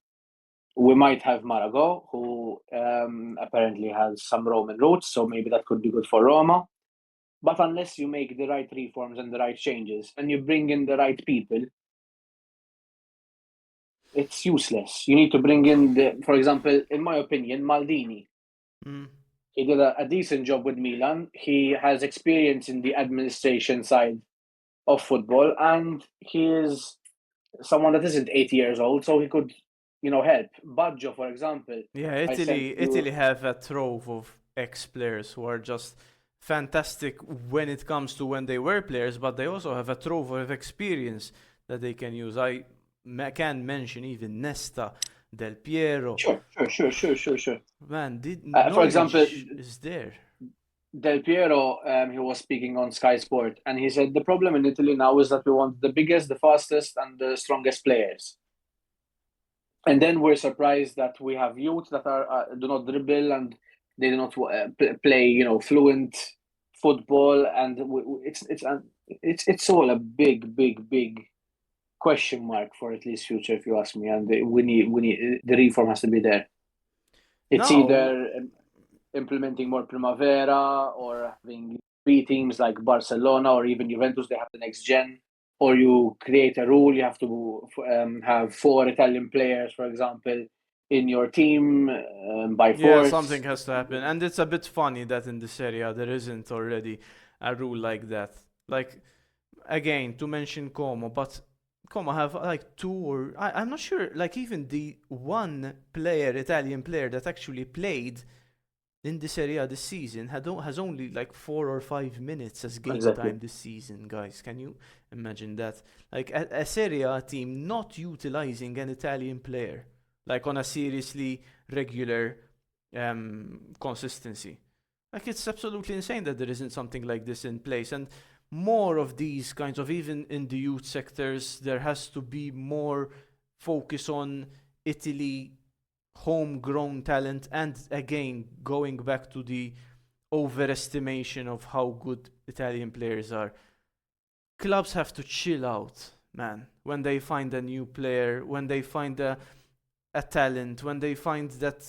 We might have Marago, who apparently has some Roman roots, so maybe that could be good for Roma. But unless you make the right reforms and the right changes, and you bring in the right people, it's useless. You need to bring in, for example, in my opinion, Maldini. He did a decent job with Milan. He has experience in the administration side of football, and he is someone that isn't 80 years old, so he could, help. Baggio, for example. Yeah, Italy have a trove of ex-players who are just fantastic when it comes to when they were players, but they also have a trove of experience that they can use. I can mention even Nesta, Del Piero. Sure. Man, for example, is there. Del Piero, he was speaking on Sky Sport, and he said the problem in Italy now is that we want the biggest, the fastest, and the strongest players. And then we're surprised that we have youth that do not dribble and they do not play, fluent football, and it's all a big question mark for Italy's future, if you ask me. And we need the reform has to be there. It's either implementing more Primavera or having three teams like Barcelona or even Juventus. They have the next gen. Or you create a rule, you have to have 4 Italian players, for example, in your team by force. Yeah, something has to happen. And it's a bit funny that in this area there isn't already a rule like that. Like, again, to mention Como, but Como have like 2 or... I'm not sure, like even the one Italian player that actually played in this area this season has only like 4 or 5 minutes as game time this season, guys. Can you imagine that? Like a Serie A team not utilizing an Italian player, like on a seriously regular consistency. Like, it's absolutely insane that there isn't something like this in place. And more of these kinds of, even in the youth sectors, there has to be more focus on Italy homegrown talent, and again going back to the overestimation of how good Italian players are. Clubs have to chill out, man, when they find a new player, when they find a talent, when they find that,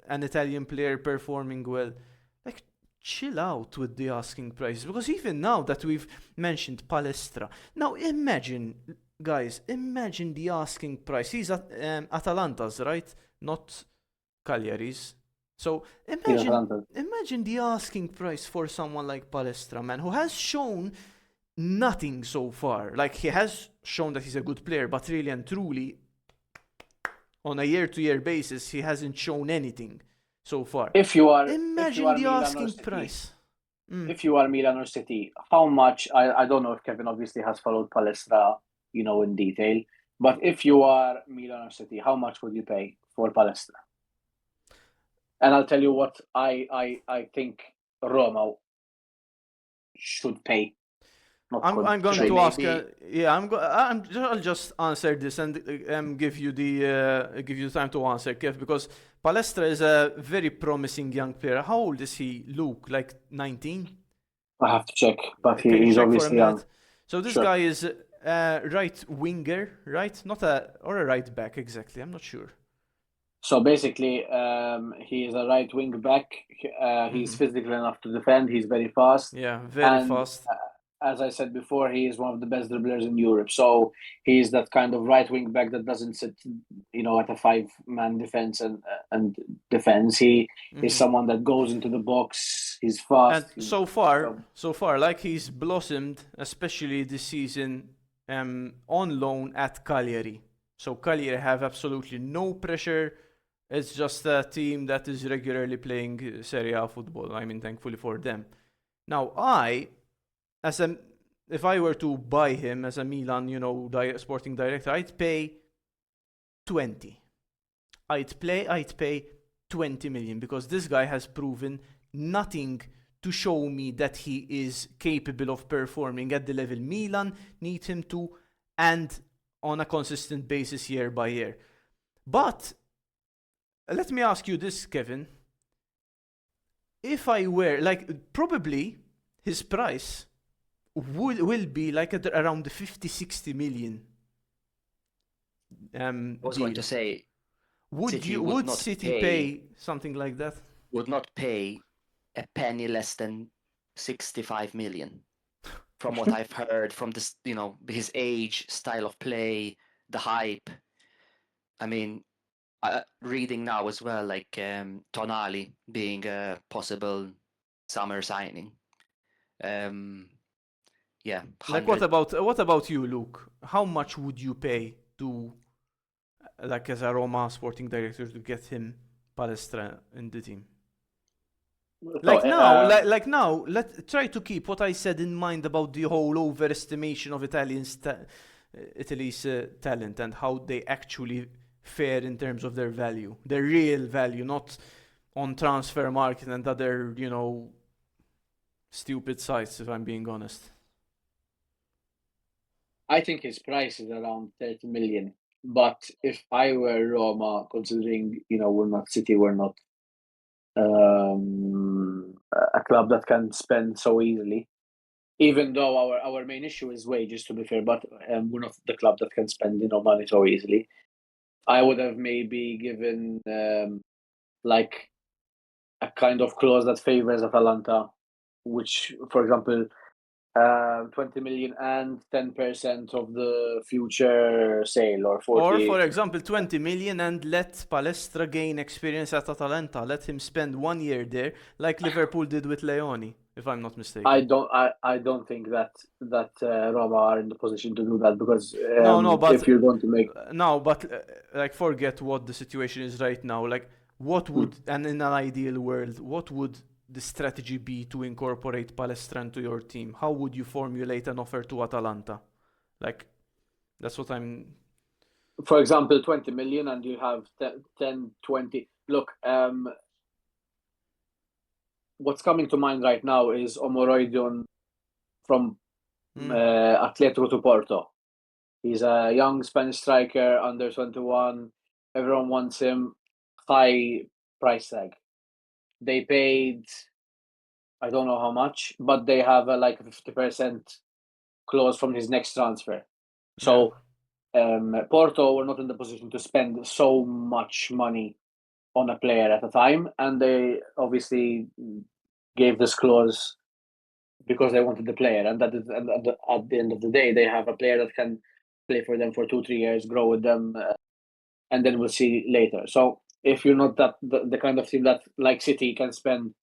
an Italian player performing well. Like, chill out with the asking prices, because even now that we've mentioned Palestra, now imagine, guys, imagine the asking price. He's at Atalanta's, right? Not Cagliari's. So imagine the asking price for someone like Palestra, man, who has shown nothing so far. Like, he has shown that he's a good player, but really and truly, on a year-to-year basis, he hasn't shown anything so far. Imagine the asking price. If you are Milan or City, how much? I don't know if Kevin obviously has followed Palestra, in detail. But if you are Milan or City, how much would you pay for Palestra? And I'll tell you what I think Roma should pay. I'm going to ask. I'll just answer this and give you the time to answer, Kev, because Palestra is a very promising young player. How old is he, Luke? Like 19? I have to check, but he's obviously young. So this guy is right winger, right? Or a right back exactly. I'm not sure. So basically, he is a right wing back. He's physical enough to defend. He's very fast. Yeah, very fast. As I said before, he is one of the best dribblers in Europe. So he's that kind of right wing back that doesn't sit, at a 5-man defense and defense. He is someone that goes into the box. He's fast. And so far, like, he's blossomed, especially this season, on loan at Cagliari. So Cagliari have absolutely no pressure. It's just a team that is regularly playing Serie A football. I mean, thankfully for them. Now, if I were to buy him as a Milan, sporting director, I'd pay 20. I'd pay 20 million because this guy has proven nothing to show me that he is capable of performing at the level Milan need him to, and on a consistent basis year by year. But let me ask you this, Kevin. If I were, probably his price will be at around the 50-60 million. I was going to say, would City pay something like that? Would not pay a penny less than 65 million. From what I've heard, from this, his age, style of play, the hype. I mean, reading now as well, Tonali being a possible summer signing. Yeah. What about you, Luke? How much would you pay to, as a Roma sporting director, to get him Palestra in the team? Now, let's try to keep what I said in mind about the whole overestimation of Italy's talent and how they actually fare in terms of their value, their real value, not on transfer market and other, stupid sites, if I'm being honest. I think his price is around 30 million. But if I were Roma, considering, we're not City, we're not a club that can spend so easily, even though our main issue is wages, to be fair, but we're not the club that can spend money so easily. I would have maybe given a kind of clause that favors Atalanta, which, for example, 20 million and 10% of the future sale, or 40. Or, for example, 20 million and let Palestra gain experience at Atalanta. Let him spend 1 year there, like Liverpool did with Leone, if I'm not mistaken. I don't think that Roma are in the position to do that, because but if you're going to make forget what the situation is right now. What would, and in an ideal world, what would the strategy be to incorporate Palestra into your team? How would you formulate an offer to Atalanta? That's what I'm... For example, 20 million and you have 10, 20... Look, what's coming to mind right now is Omoroidion from Atletico to Porto. He's a young Spanish striker, under 21. Everyone wants him. High price tag. They paid, I don't know how much, but they have a 50% clause from his next transfer. So Porto were not in the position to spend so much money on a player at a time, and they obviously gave this clause because they wanted the player, and at the end of the day, they have a player that can play for them for 2-3 years, grow with them, and then we'll see later. So if you're not the kind of team that, like City, can spend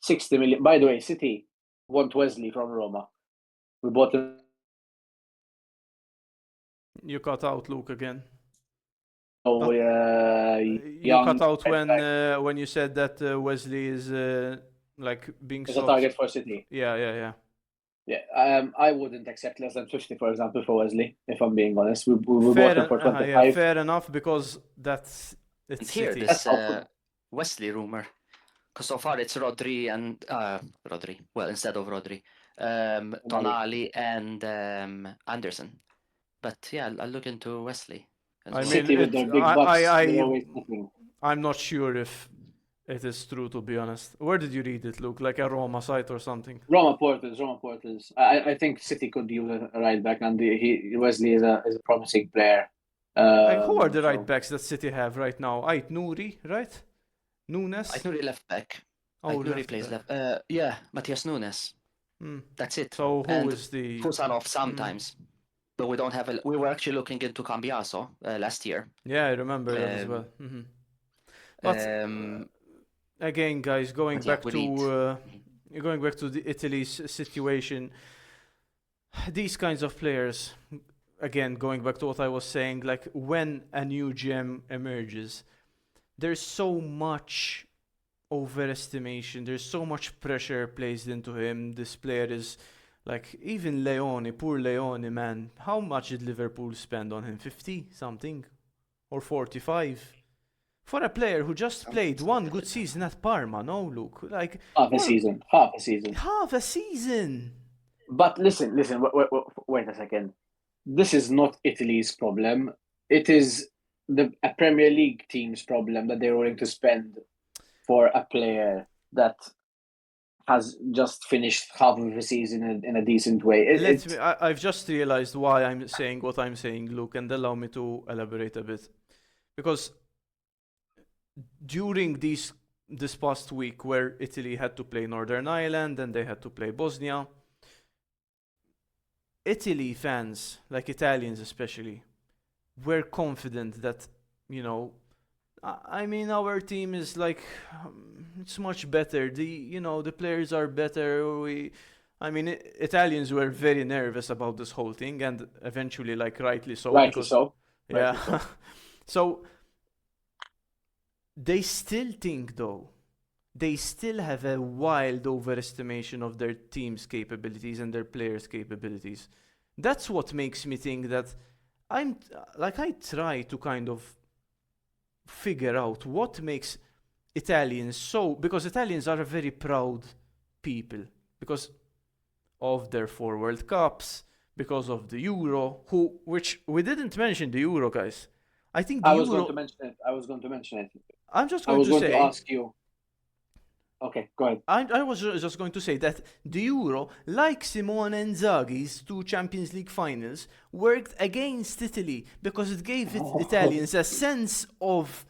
60 million. By the way, City want Wesley from Roma. We bought him. You cut out, Luke, again. Oh, you cut out when you said that Wesley is being a target for City. Yeah. I wouldn't accept less than 50, for example, for Wesley, if I'm being honest. We bought him for 25. Fair enough, because it's here, City. this Wesley rumor, because so far it's Rodri and Rodri. Well, instead of Rodri, Tonali and Anderson. But yeah, I'll look into Wesley. City with their big bucks, they're always nothing. I'm not sure if it is true, to be honest. Where did you read it, Luke? Like a Roma site or something? Roma Portals. I think City could use a right back, and Wesley is a promising player. Who are the right backs that City have right now? Ait Nouri, right? Nunes? Ait Nouri left back. Nouri plays left. Matthias Nunes. That's it. So who is the... Fusanov sometimes. But we don't have we were actually looking into Cambiaso last year. Yeah, I remember that as well. But again, guys, going back to the Italy's situation, these kinds of players, again, going back to what I was saying, like when a new gem emerges, there's so much overestimation, there's so much pressure placed into him. This player is like, even Leone, poor Leone, man. How much did Liverpool spend on him? 50 something? Or 45? For a player who just played one good season at Parma, no, Luke? Like, Half a season. Half a season. half a season! But listen, wait a second. This is not Italy's problem. It is a Premier League team's problem that they're willing to spend for a player that has just finished half of the season in a decent way. I've just realized why I'm saying what I'm saying, Luke, and allow me to elaborate a bit. Because during this past week where Italy had to play Northern Ireland and they had to play Bosnia, Italy fans, like Italians especially, were confident that, you know, I mean, our team is like, it's much better. The players are better. Italians were very nervous about this whole thing, and eventually, like, rightly so. Rightly because, so. Yeah. Rightly so. So they still think, though, they still have a wild overestimation of their team's capabilities and their players' capabilities. That's what makes me think that I try to kind of figure out what makes Italians so, because Italians are a very proud people because of their 4 World Cups, because of the Euro, which we didn't mention the Euro, guys. I think the I was Euro. going to mention it. I'm just I going was to going say. to ask you. Okay, go ahead. I was just going to say that the Euro, like Simone Inzaghi's 2 Champions League finals, worked against Italy because it gave Italians a sense of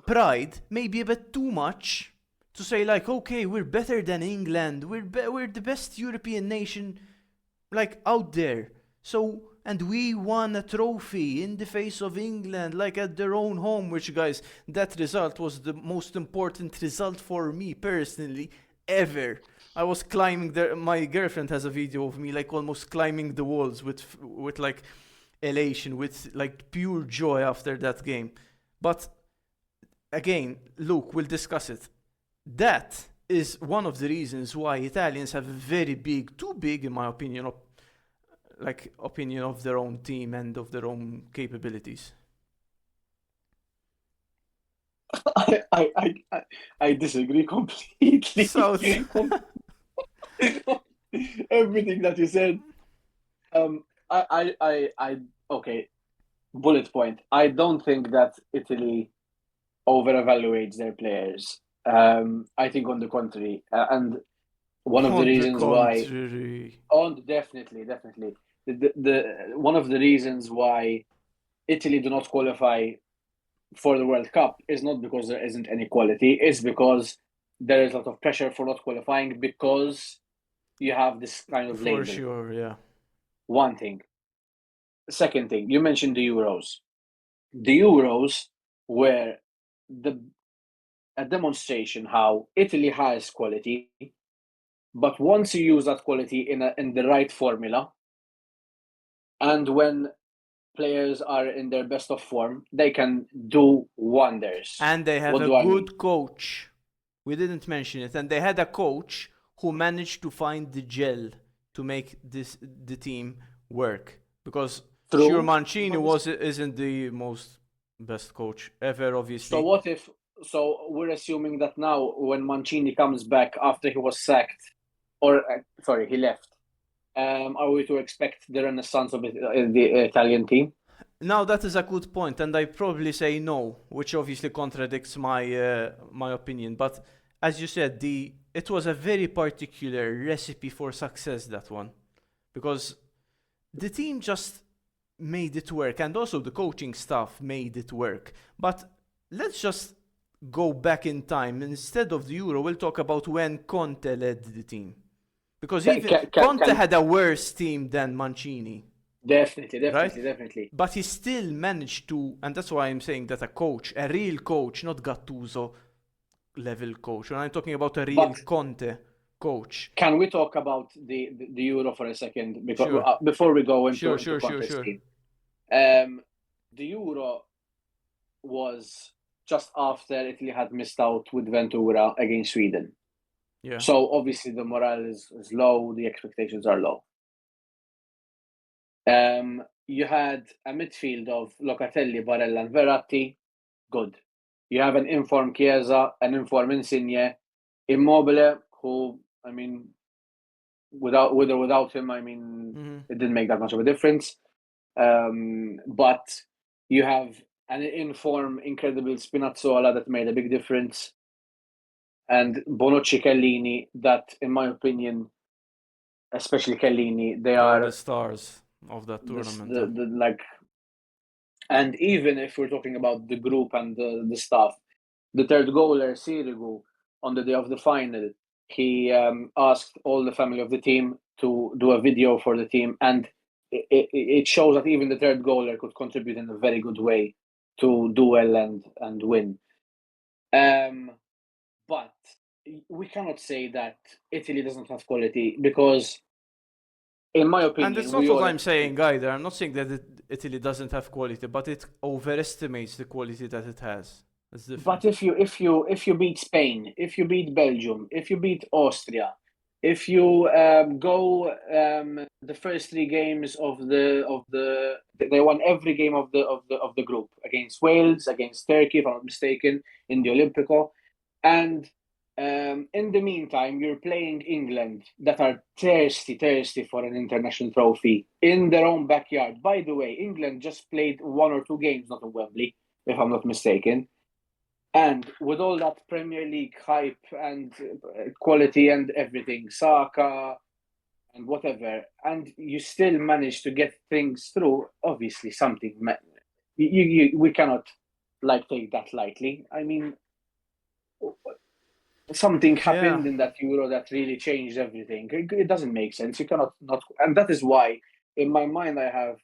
pride, maybe a bit too much, to say like, okay, we're better than England, we're the best European nation, like, out there. So, and we won a trophy in the face of England, like at their own home, which, guys, that result was the most important result for me personally ever. I was climbing my girlfriend has a video of me like almost climbing the walls with like elation, with like pure joy after that game. But again, Luke, we'll discuss it. That is one of the reasons why Italians have a very big, too big in my opinion, opinion of their own team and of their own capabilities. I disagree completely. So everything that you said. Okay. Bullet point. I don't think that Italy over-evaluates their players. I think on the contrary, and one of the reasons why. Definitely. The one of the reasons why Italy do not qualify for the World Cup is not because there isn't any quality. It's because there is a lot of pressure for not qualifying because you have this kind of label. For sure, yeah. One thing. Second thing, you mentioned the Euros. The Euros were a demonstration how Italy has quality, but once you use that quality in the right formula, and when players are in their best of form, they can do wonders. And they have a good coach. We didn't mention it. And they had a coach who managed to find the gel to make the team work. Because sure, Mancini isn't the most best coach ever, obviously. So we're assuming that now when Mancini comes back after he was sacked, he left, are we to expect the renaissance of the Italian team? Now that is a good point, and I probably say no, which obviously contradicts my my opinion. But as you said, it was a very particular recipe for success, that one, because the team just made it work, and also the coaching staff made it work. But let's just go back in time. Instead of the Euro, we'll talk about when Conte led the team, because Conte had a worse team than Mancini. Definitely. But he still managed to, and that's why I'm saying that a coach, a real coach, not Gattuso level coach. When I'm talking about a real Conte coach. Can we talk about the Euro for a second? Because before we go into Conte's team. The Euro was just after Italy had missed out with Ventura against Sweden. Yeah. So obviously the morale is low, the expectations are low. You had a midfield of Locatelli, Barella, and Verratti. Good. You have an informed Chiesa, an informed Insigne, Immobile, who, I mean, with or without him, I mean, it didn't make that much of a difference. But you have an informed, incredible Spinazzola that made a big difference, and Bonucci, Chiellini, that, in my opinion, especially Chiellini, they are are the stars of that tournament. the like. And even if we're talking about the group and the staff, the third goaler, Sirigu, on the day of the final, he asked all the family of the team to do a video for the team, and it shows that even the third goaler could contribute in a very good way to do well and win. But we cannot say that Italy doesn't have quality, because, in my opinion, And it's not what I'm saying either. I'm not saying that Italy doesn't have quality, but it overestimates the quality that it has. That's different. But if you beat Spain, if you beat Belgium, if you beat Austria, if you go the first 3 games of the they won every game of the group against Wales, against Turkey, if I'm not mistaken, in the Olimpico, and in the meantime, you're playing England, that are thirsty for an international trophy in their own backyard. By the way, England just played 1 or 2 games, not in Wembley, if I'm not mistaken. And with all that Premier League hype and quality and everything, Saka and whatever, and you still manage to get things through, obviously something we cannot take that lightly. I mean, something happened in that Euro that really changed everything. It doesn't make sense. You cannot not, and that is why, in my mind, I have,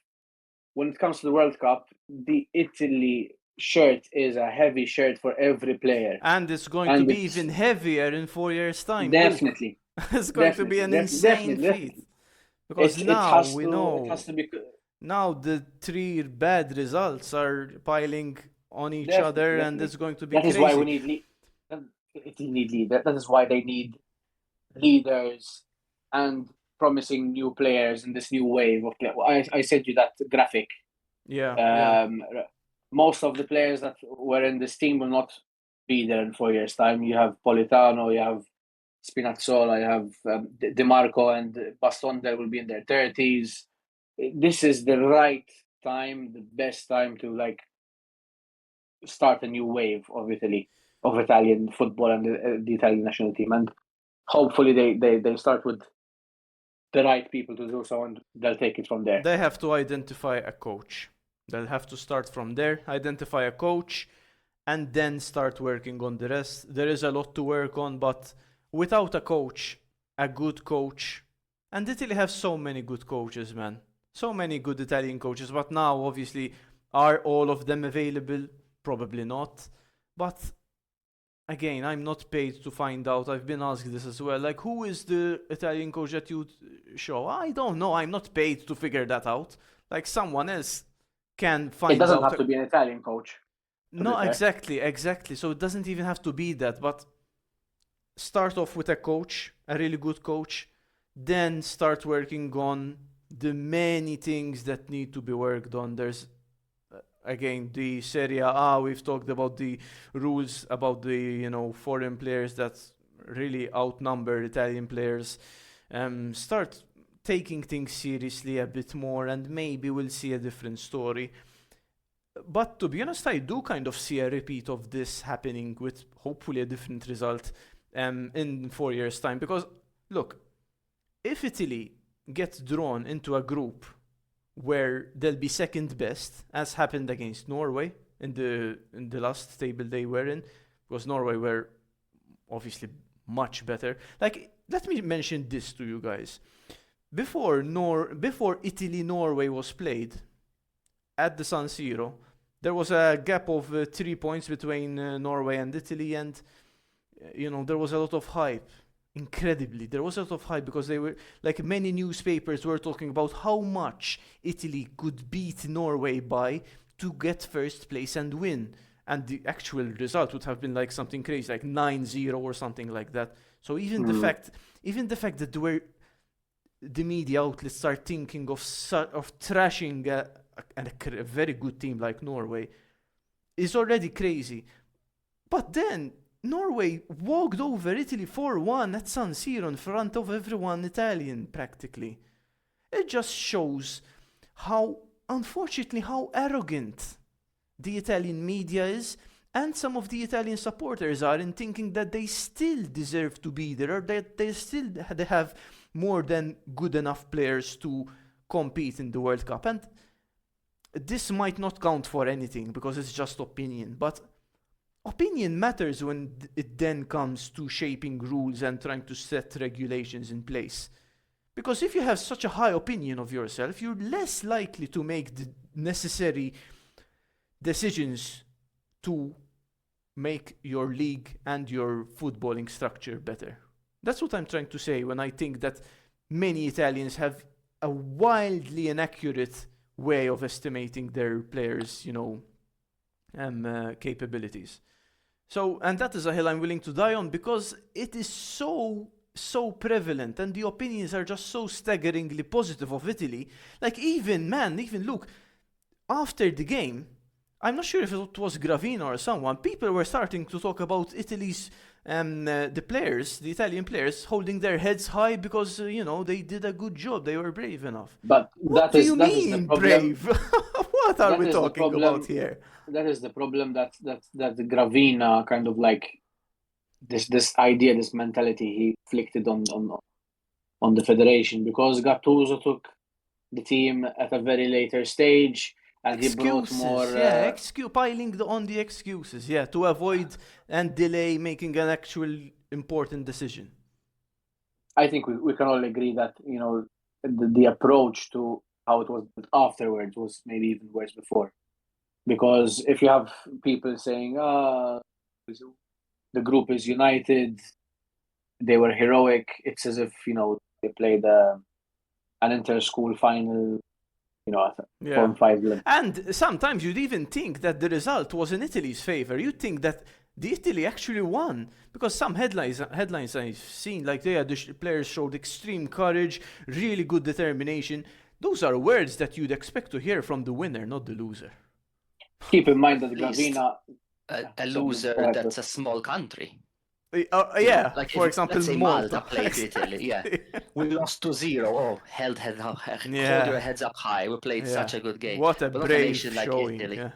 when it comes to the World Cup, the Italy shirt is a heavy shirt for every player, and it's going to be even heavier in 4 years' time. Definitely, it's going to be an insane feat, because now we know it has to be. Now the 3 bad results are piling on each other, and it's going to be crazy. That is why we need leaders. That is why they need leaders and promising new players in this new wave of players. I sent you that graphic. Yeah. Most of the players that were in this team will not be there in 4 years' time. You have Politano, you have Spinazzola, you have De Marco and Baston that will be in their 30s. This is the right time, the best time to start a new wave of Italian football and the Italian national team, and hopefully they start with the right people to do so, and they'll take it from there. They have to identify a coach. They'll have to start from there, identify a coach, and then start working on the rest. There is a lot to work on, but without a coach, a good coach, and Italy have so many good coaches, man. So many good Italian coaches, but now, obviously, are all of them available? Probably not. But again, I'm not paid to find out. I've been asked this as well. Who is the Italian coach that you show? I don't know. I'm not paid to figure that out. Someone else can find out. It doesn't have to be an Italian coach. No, exactly. So it doesn't even have to be that. But start off with a coach, a really good coach, then start working on the many things that need to be worked on. There's again the Serie A. We've talked about the rules about the foreign players that really outnumber Italian players. Start taking things seriously a bit more, and maybe we'll see a different story. But to be honest, I do kind of see a repeat of this happening with hopefully a different result in 4 years' time. Because look, if Italy gets drawn into a group where they'll be second best, as happened against Norway in the last table they were in, because Norway were obviously much better. Let me mention this to you guys. Before Italy-Norway was played at the San Siro, there was a gap of 3 points between Norway and Italy, and there was a lot of hype. incredibly. There was a lot of hype because they were like many newspapers were talking about how much Italy could beat Norway by to get first place and win. And the actual result would have been like something crazy, like 9-0 or something like that. So even the fact that the media outlets start thinking of trashing a very good team like Norway is already crazy. But then Norway walked over Italy 4-1 at San Siro in front of everyone Italian practically. It just shows unfortunately, how arrogant the Italian media is, and some of the Italian supporters are in thinking that they still deserve to be there, or that they have more than good enough players to compete in the World Cup. And this might not count for anything because it's just opinion, but opinion matters when it then comes to shaping rules and trying to set regulations in place. Because if you have such a high opinion of yourself, you're less likely to make the necessary decisions to make your league and your footballing structure better. That's what I'm trying to say when I think that many Italians have a wildly inaccurate way of estimating their players', capabilities. So, and that is a hill I'm willing to die on because it is so prevalent and the opinions are just so staggeringly positive of Italy. Like even look, after the game, I'm not sure if it was Gravina or someone, people were starting to talk about Italy's, the Italian players holding their heads high because, they did a good job, they were brave enough. But What do you mean brave? What are we talking about here? That is the problem that the Gravina kind of like this idea, this mentality he inflicted on the federation, because Gattuso took the team at a very later stage and he brought more piling on the excuses, to avoid and delay making an actual important decision. I think we can all agree that the approach to how it was afterwards was maybe even worse before. Because if you have people saying, the group is united, they were heroic, it's as if, they played an inter-school final, 4-5. And sometimes you'd even think that the result was in Italy's favor. You'd think that the Italy actually won. Because some headlines I've seen, like the players showed extreme courage, really good determination. Those are words that you'd expect to hear from the winner, not the loser. Keep in mind that Gravina... A loser that's a small country. Like for example, let's say Malta played Italy. We lost 2-0. Oh, hold your heads up high. We played such a good game. What a but brave showing. Like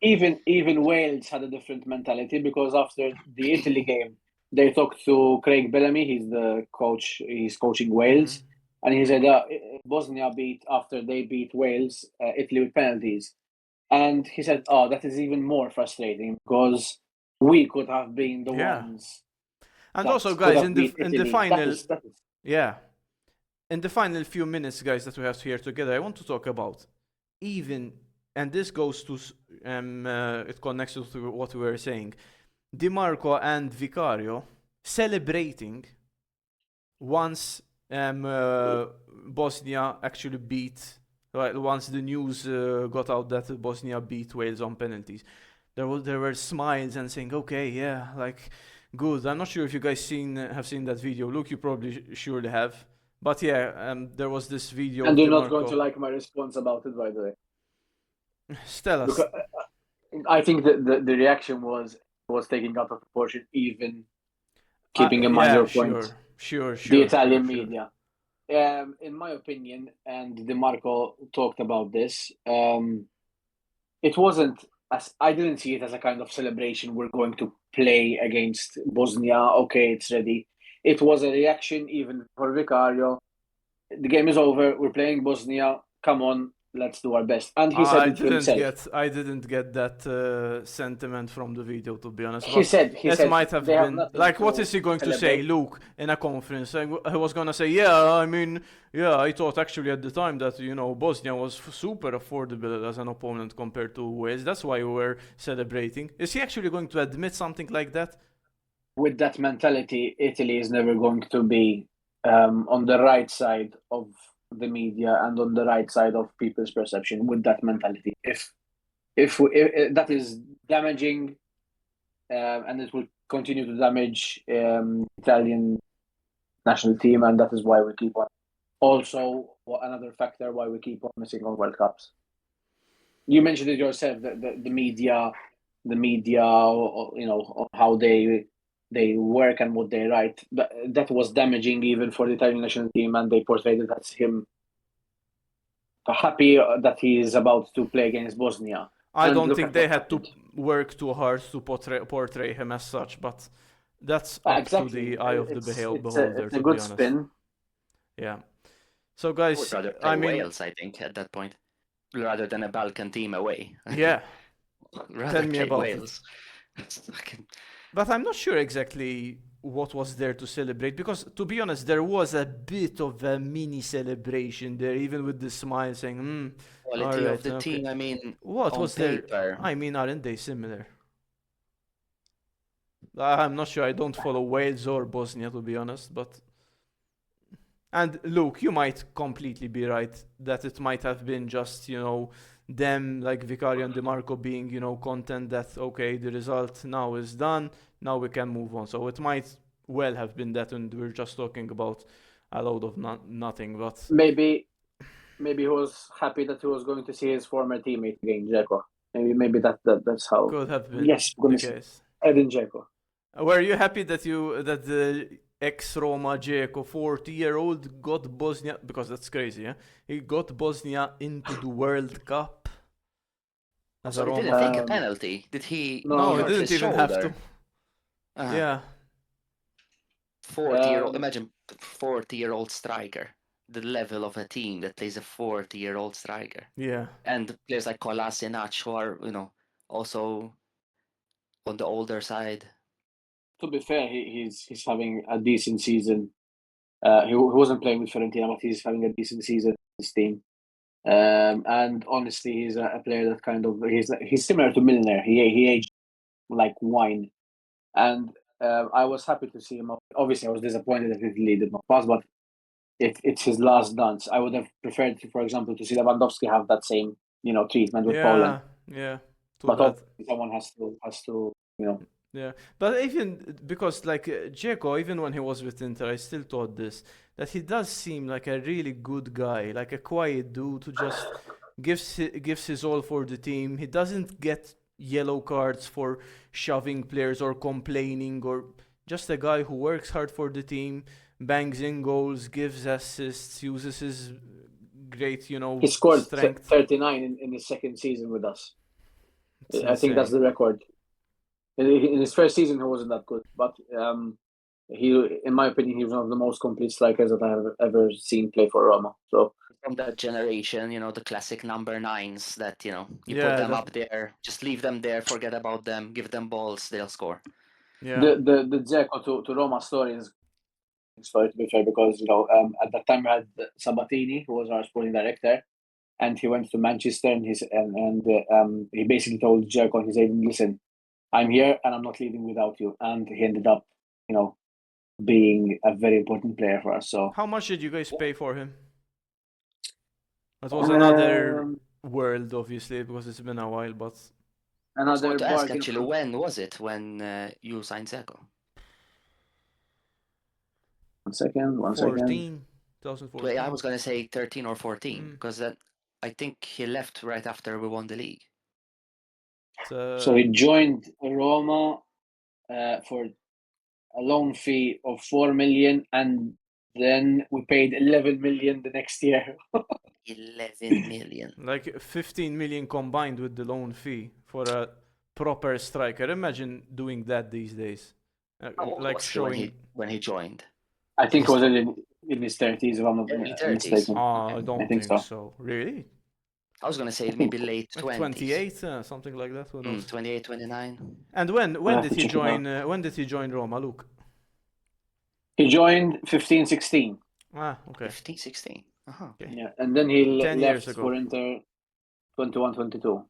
Italy. Even Wales had a different mentality, because after the Italy game, they talked to Craig Bellamy. He's the coach. He's coaching Wales, and he said Bosnia after they beat Wales, Italy with penalties. And he said, that is even more frustrating because we could have been the ones. And also, guys, in the final, in the final few minutes, guys, that we have here together, I want to talk about and this goes to, it connects to what we were saying, Di Marco and Vicario celebrating once Bosnia actually beat. Right, once the news got out that Bosnia beat Wales on penalties, there were smiles and saying, "Okay, good." I'm not sure if you guys have seen that video. Luke, you probably surely have. But there was this video. And you're not going to like my response about it, by the way. Tell us. Because I think that the reaction was taking out of proportion, even keeping in mind your point. Sure. The Italian media. In my opinion, and Di Marco talked about this, it wasn't I didn't see it as a kind of celebration. We're going to play against Bosnia. Okay, it's ready. It was a reaction even for Vicario. The game is over. We're playing Bosnia. Come on, let's do our best. And he said I didn't get that sentiment from the video, to be honest. He said might have been like, what is he going to say, Luke, in a conference? I was gonna say, I thought actually at the time that Bosnia was super affordable as an opponent compared to Wales. That's why we were celebrating. Is he actually going to admit something like that? with that mentality, Italy is never going to be on the right side of the media and on the right side of people's perception with that mentality. If that is damaging, and it will continue to damage Italian national team, and that is why we keep on. Also, another factor why we keep on missing on World Cups. You mentioned it yourself, the media, you know, how they work and what they write. That was damaging even for the Italian national team, and they portrayed it as him happy that he is about to play against Bosnia. I And don't look think at they what had to happened. work too hard to portray him as such, but that's up to Exactly. the eye of the It's beholder, it's to a be good honest. spin. Yeah. So I would guys, rather play I mean, Wales, I think, at that point, rather than a Balkan team away. yeah, Rather tell me play about it. Wales. It's fucking- But I'm not sure exactly what was there to celebrate, because to be honest, there was a bit of a mini celebration there, even with the smile saying, Quality all of the right, okay. team, I mean, What on was there? paper. I mean, aren't they similar? I'm not sure. I don't follow Wales or Bosnia, to be honest, but. And Luke, you might completely be right that it might have been just, them, like Vicario and DeMarco being, content that, okay, the result now is done, now we can move on. So it might well have been that, and we're just talking about a load of nothing, but. Maybe he was happy that he was going to see his former teammate again, Dzeko. Maybe that's how. Could have been Yes, we're the going to see case. Edin Dzeko. Were you happy that the ex-Roma Dzeko, 40-year-old, got Bosnia, because that's crazy, yeah? He got Bosnia into the World Cup as a So he Roma didn't take a Um, penalty. Did he? no, No, he hurt didn't his even have to. shoulder? Yeah, 40-year-old. Um, Imagine 40-year-old striker. The level of a team that plays a 40-year-old striker, yeah. and players like Kolasinac who are, also on the older side. to be fair, he's having a decent season. He wasn't playing with Fiorentina, but he's having a decent season in his team. And honestly, he's a player that kind of he's similar to Milner. He aged like wine, and I was happy to see him. Obviously, I was disappointed that Italy did not pass, but it's his last dance. I would have preferred, for example, to see Lewandowski have that same treatment with Poland. Yeah. Too But bad. obviously someone has to Yeah, but even because like Dzeko, even when he was with Inter, I still thought this, that he does seem like a really good guy, like a quiet dude who just gives his all for the team. He doesn't get yellow cards for shoving players or complaining, or just a guy who works hard for the team, bangs in goals, gives assists, uses his great, He scored strength. 39 in his second season with us. It's I think that's insane. the record. In his first season, he wasn't that good, but in my opinion, he was one of the most complete strikers that I have ever seen play for Roma. So From that generation, the classic number nines that, you Yeah, put them that- up there, just leave them there, forget about them, give them balls, they'll score. Yeah. the Dzeko to Roma story is story, to be fair, because at that time we had Sabatini, who was our sporting director, and he went to Manchester, and he basically told Dzeko, he said, "Listen, I'm here and I'm not leaving without you," and he ended up, being a very important player for us. So How much did you guys pay for him? That was another world, obviously, because it's been a while, but I was another going to ask bargain. actually, when was it when you signed Dzeko? One second. 14, 2014. Wait, I was going to say 13 or 14 Mm. because I think he left right after we won the league. So he joined Roma for a loan fee of 4 million, and then we paid 11 million the next year. 11 million. Like 15 million combined with the loan fee for a proper striker. Imagine doing that these days. How old Like was he showing. when he joined? I think he was in his 30s, if I'm not Early 30s. mistaken. I don't think think so. so. Really? I was going to say maybe late Like 20s. 28, something like that. Who knows? 28, 29. And when did he check it join? When did he join Roma, Luke? He joined 15-16. Okay. 15, 16. Uh-huh. Okay. Yeah, and then he 10 years left ago. for Inter 21-22.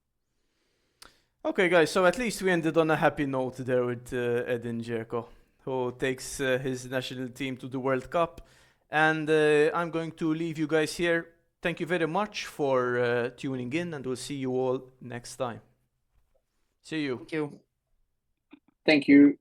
Okay, guys. So at least we ended on a happy note there with Edin Dzeko. who takes his national team to the World Cup. And I'm going to leave you guys here. Thank you very much for tuning in, and we'll see you all next time. See you. Thank you. Thank you.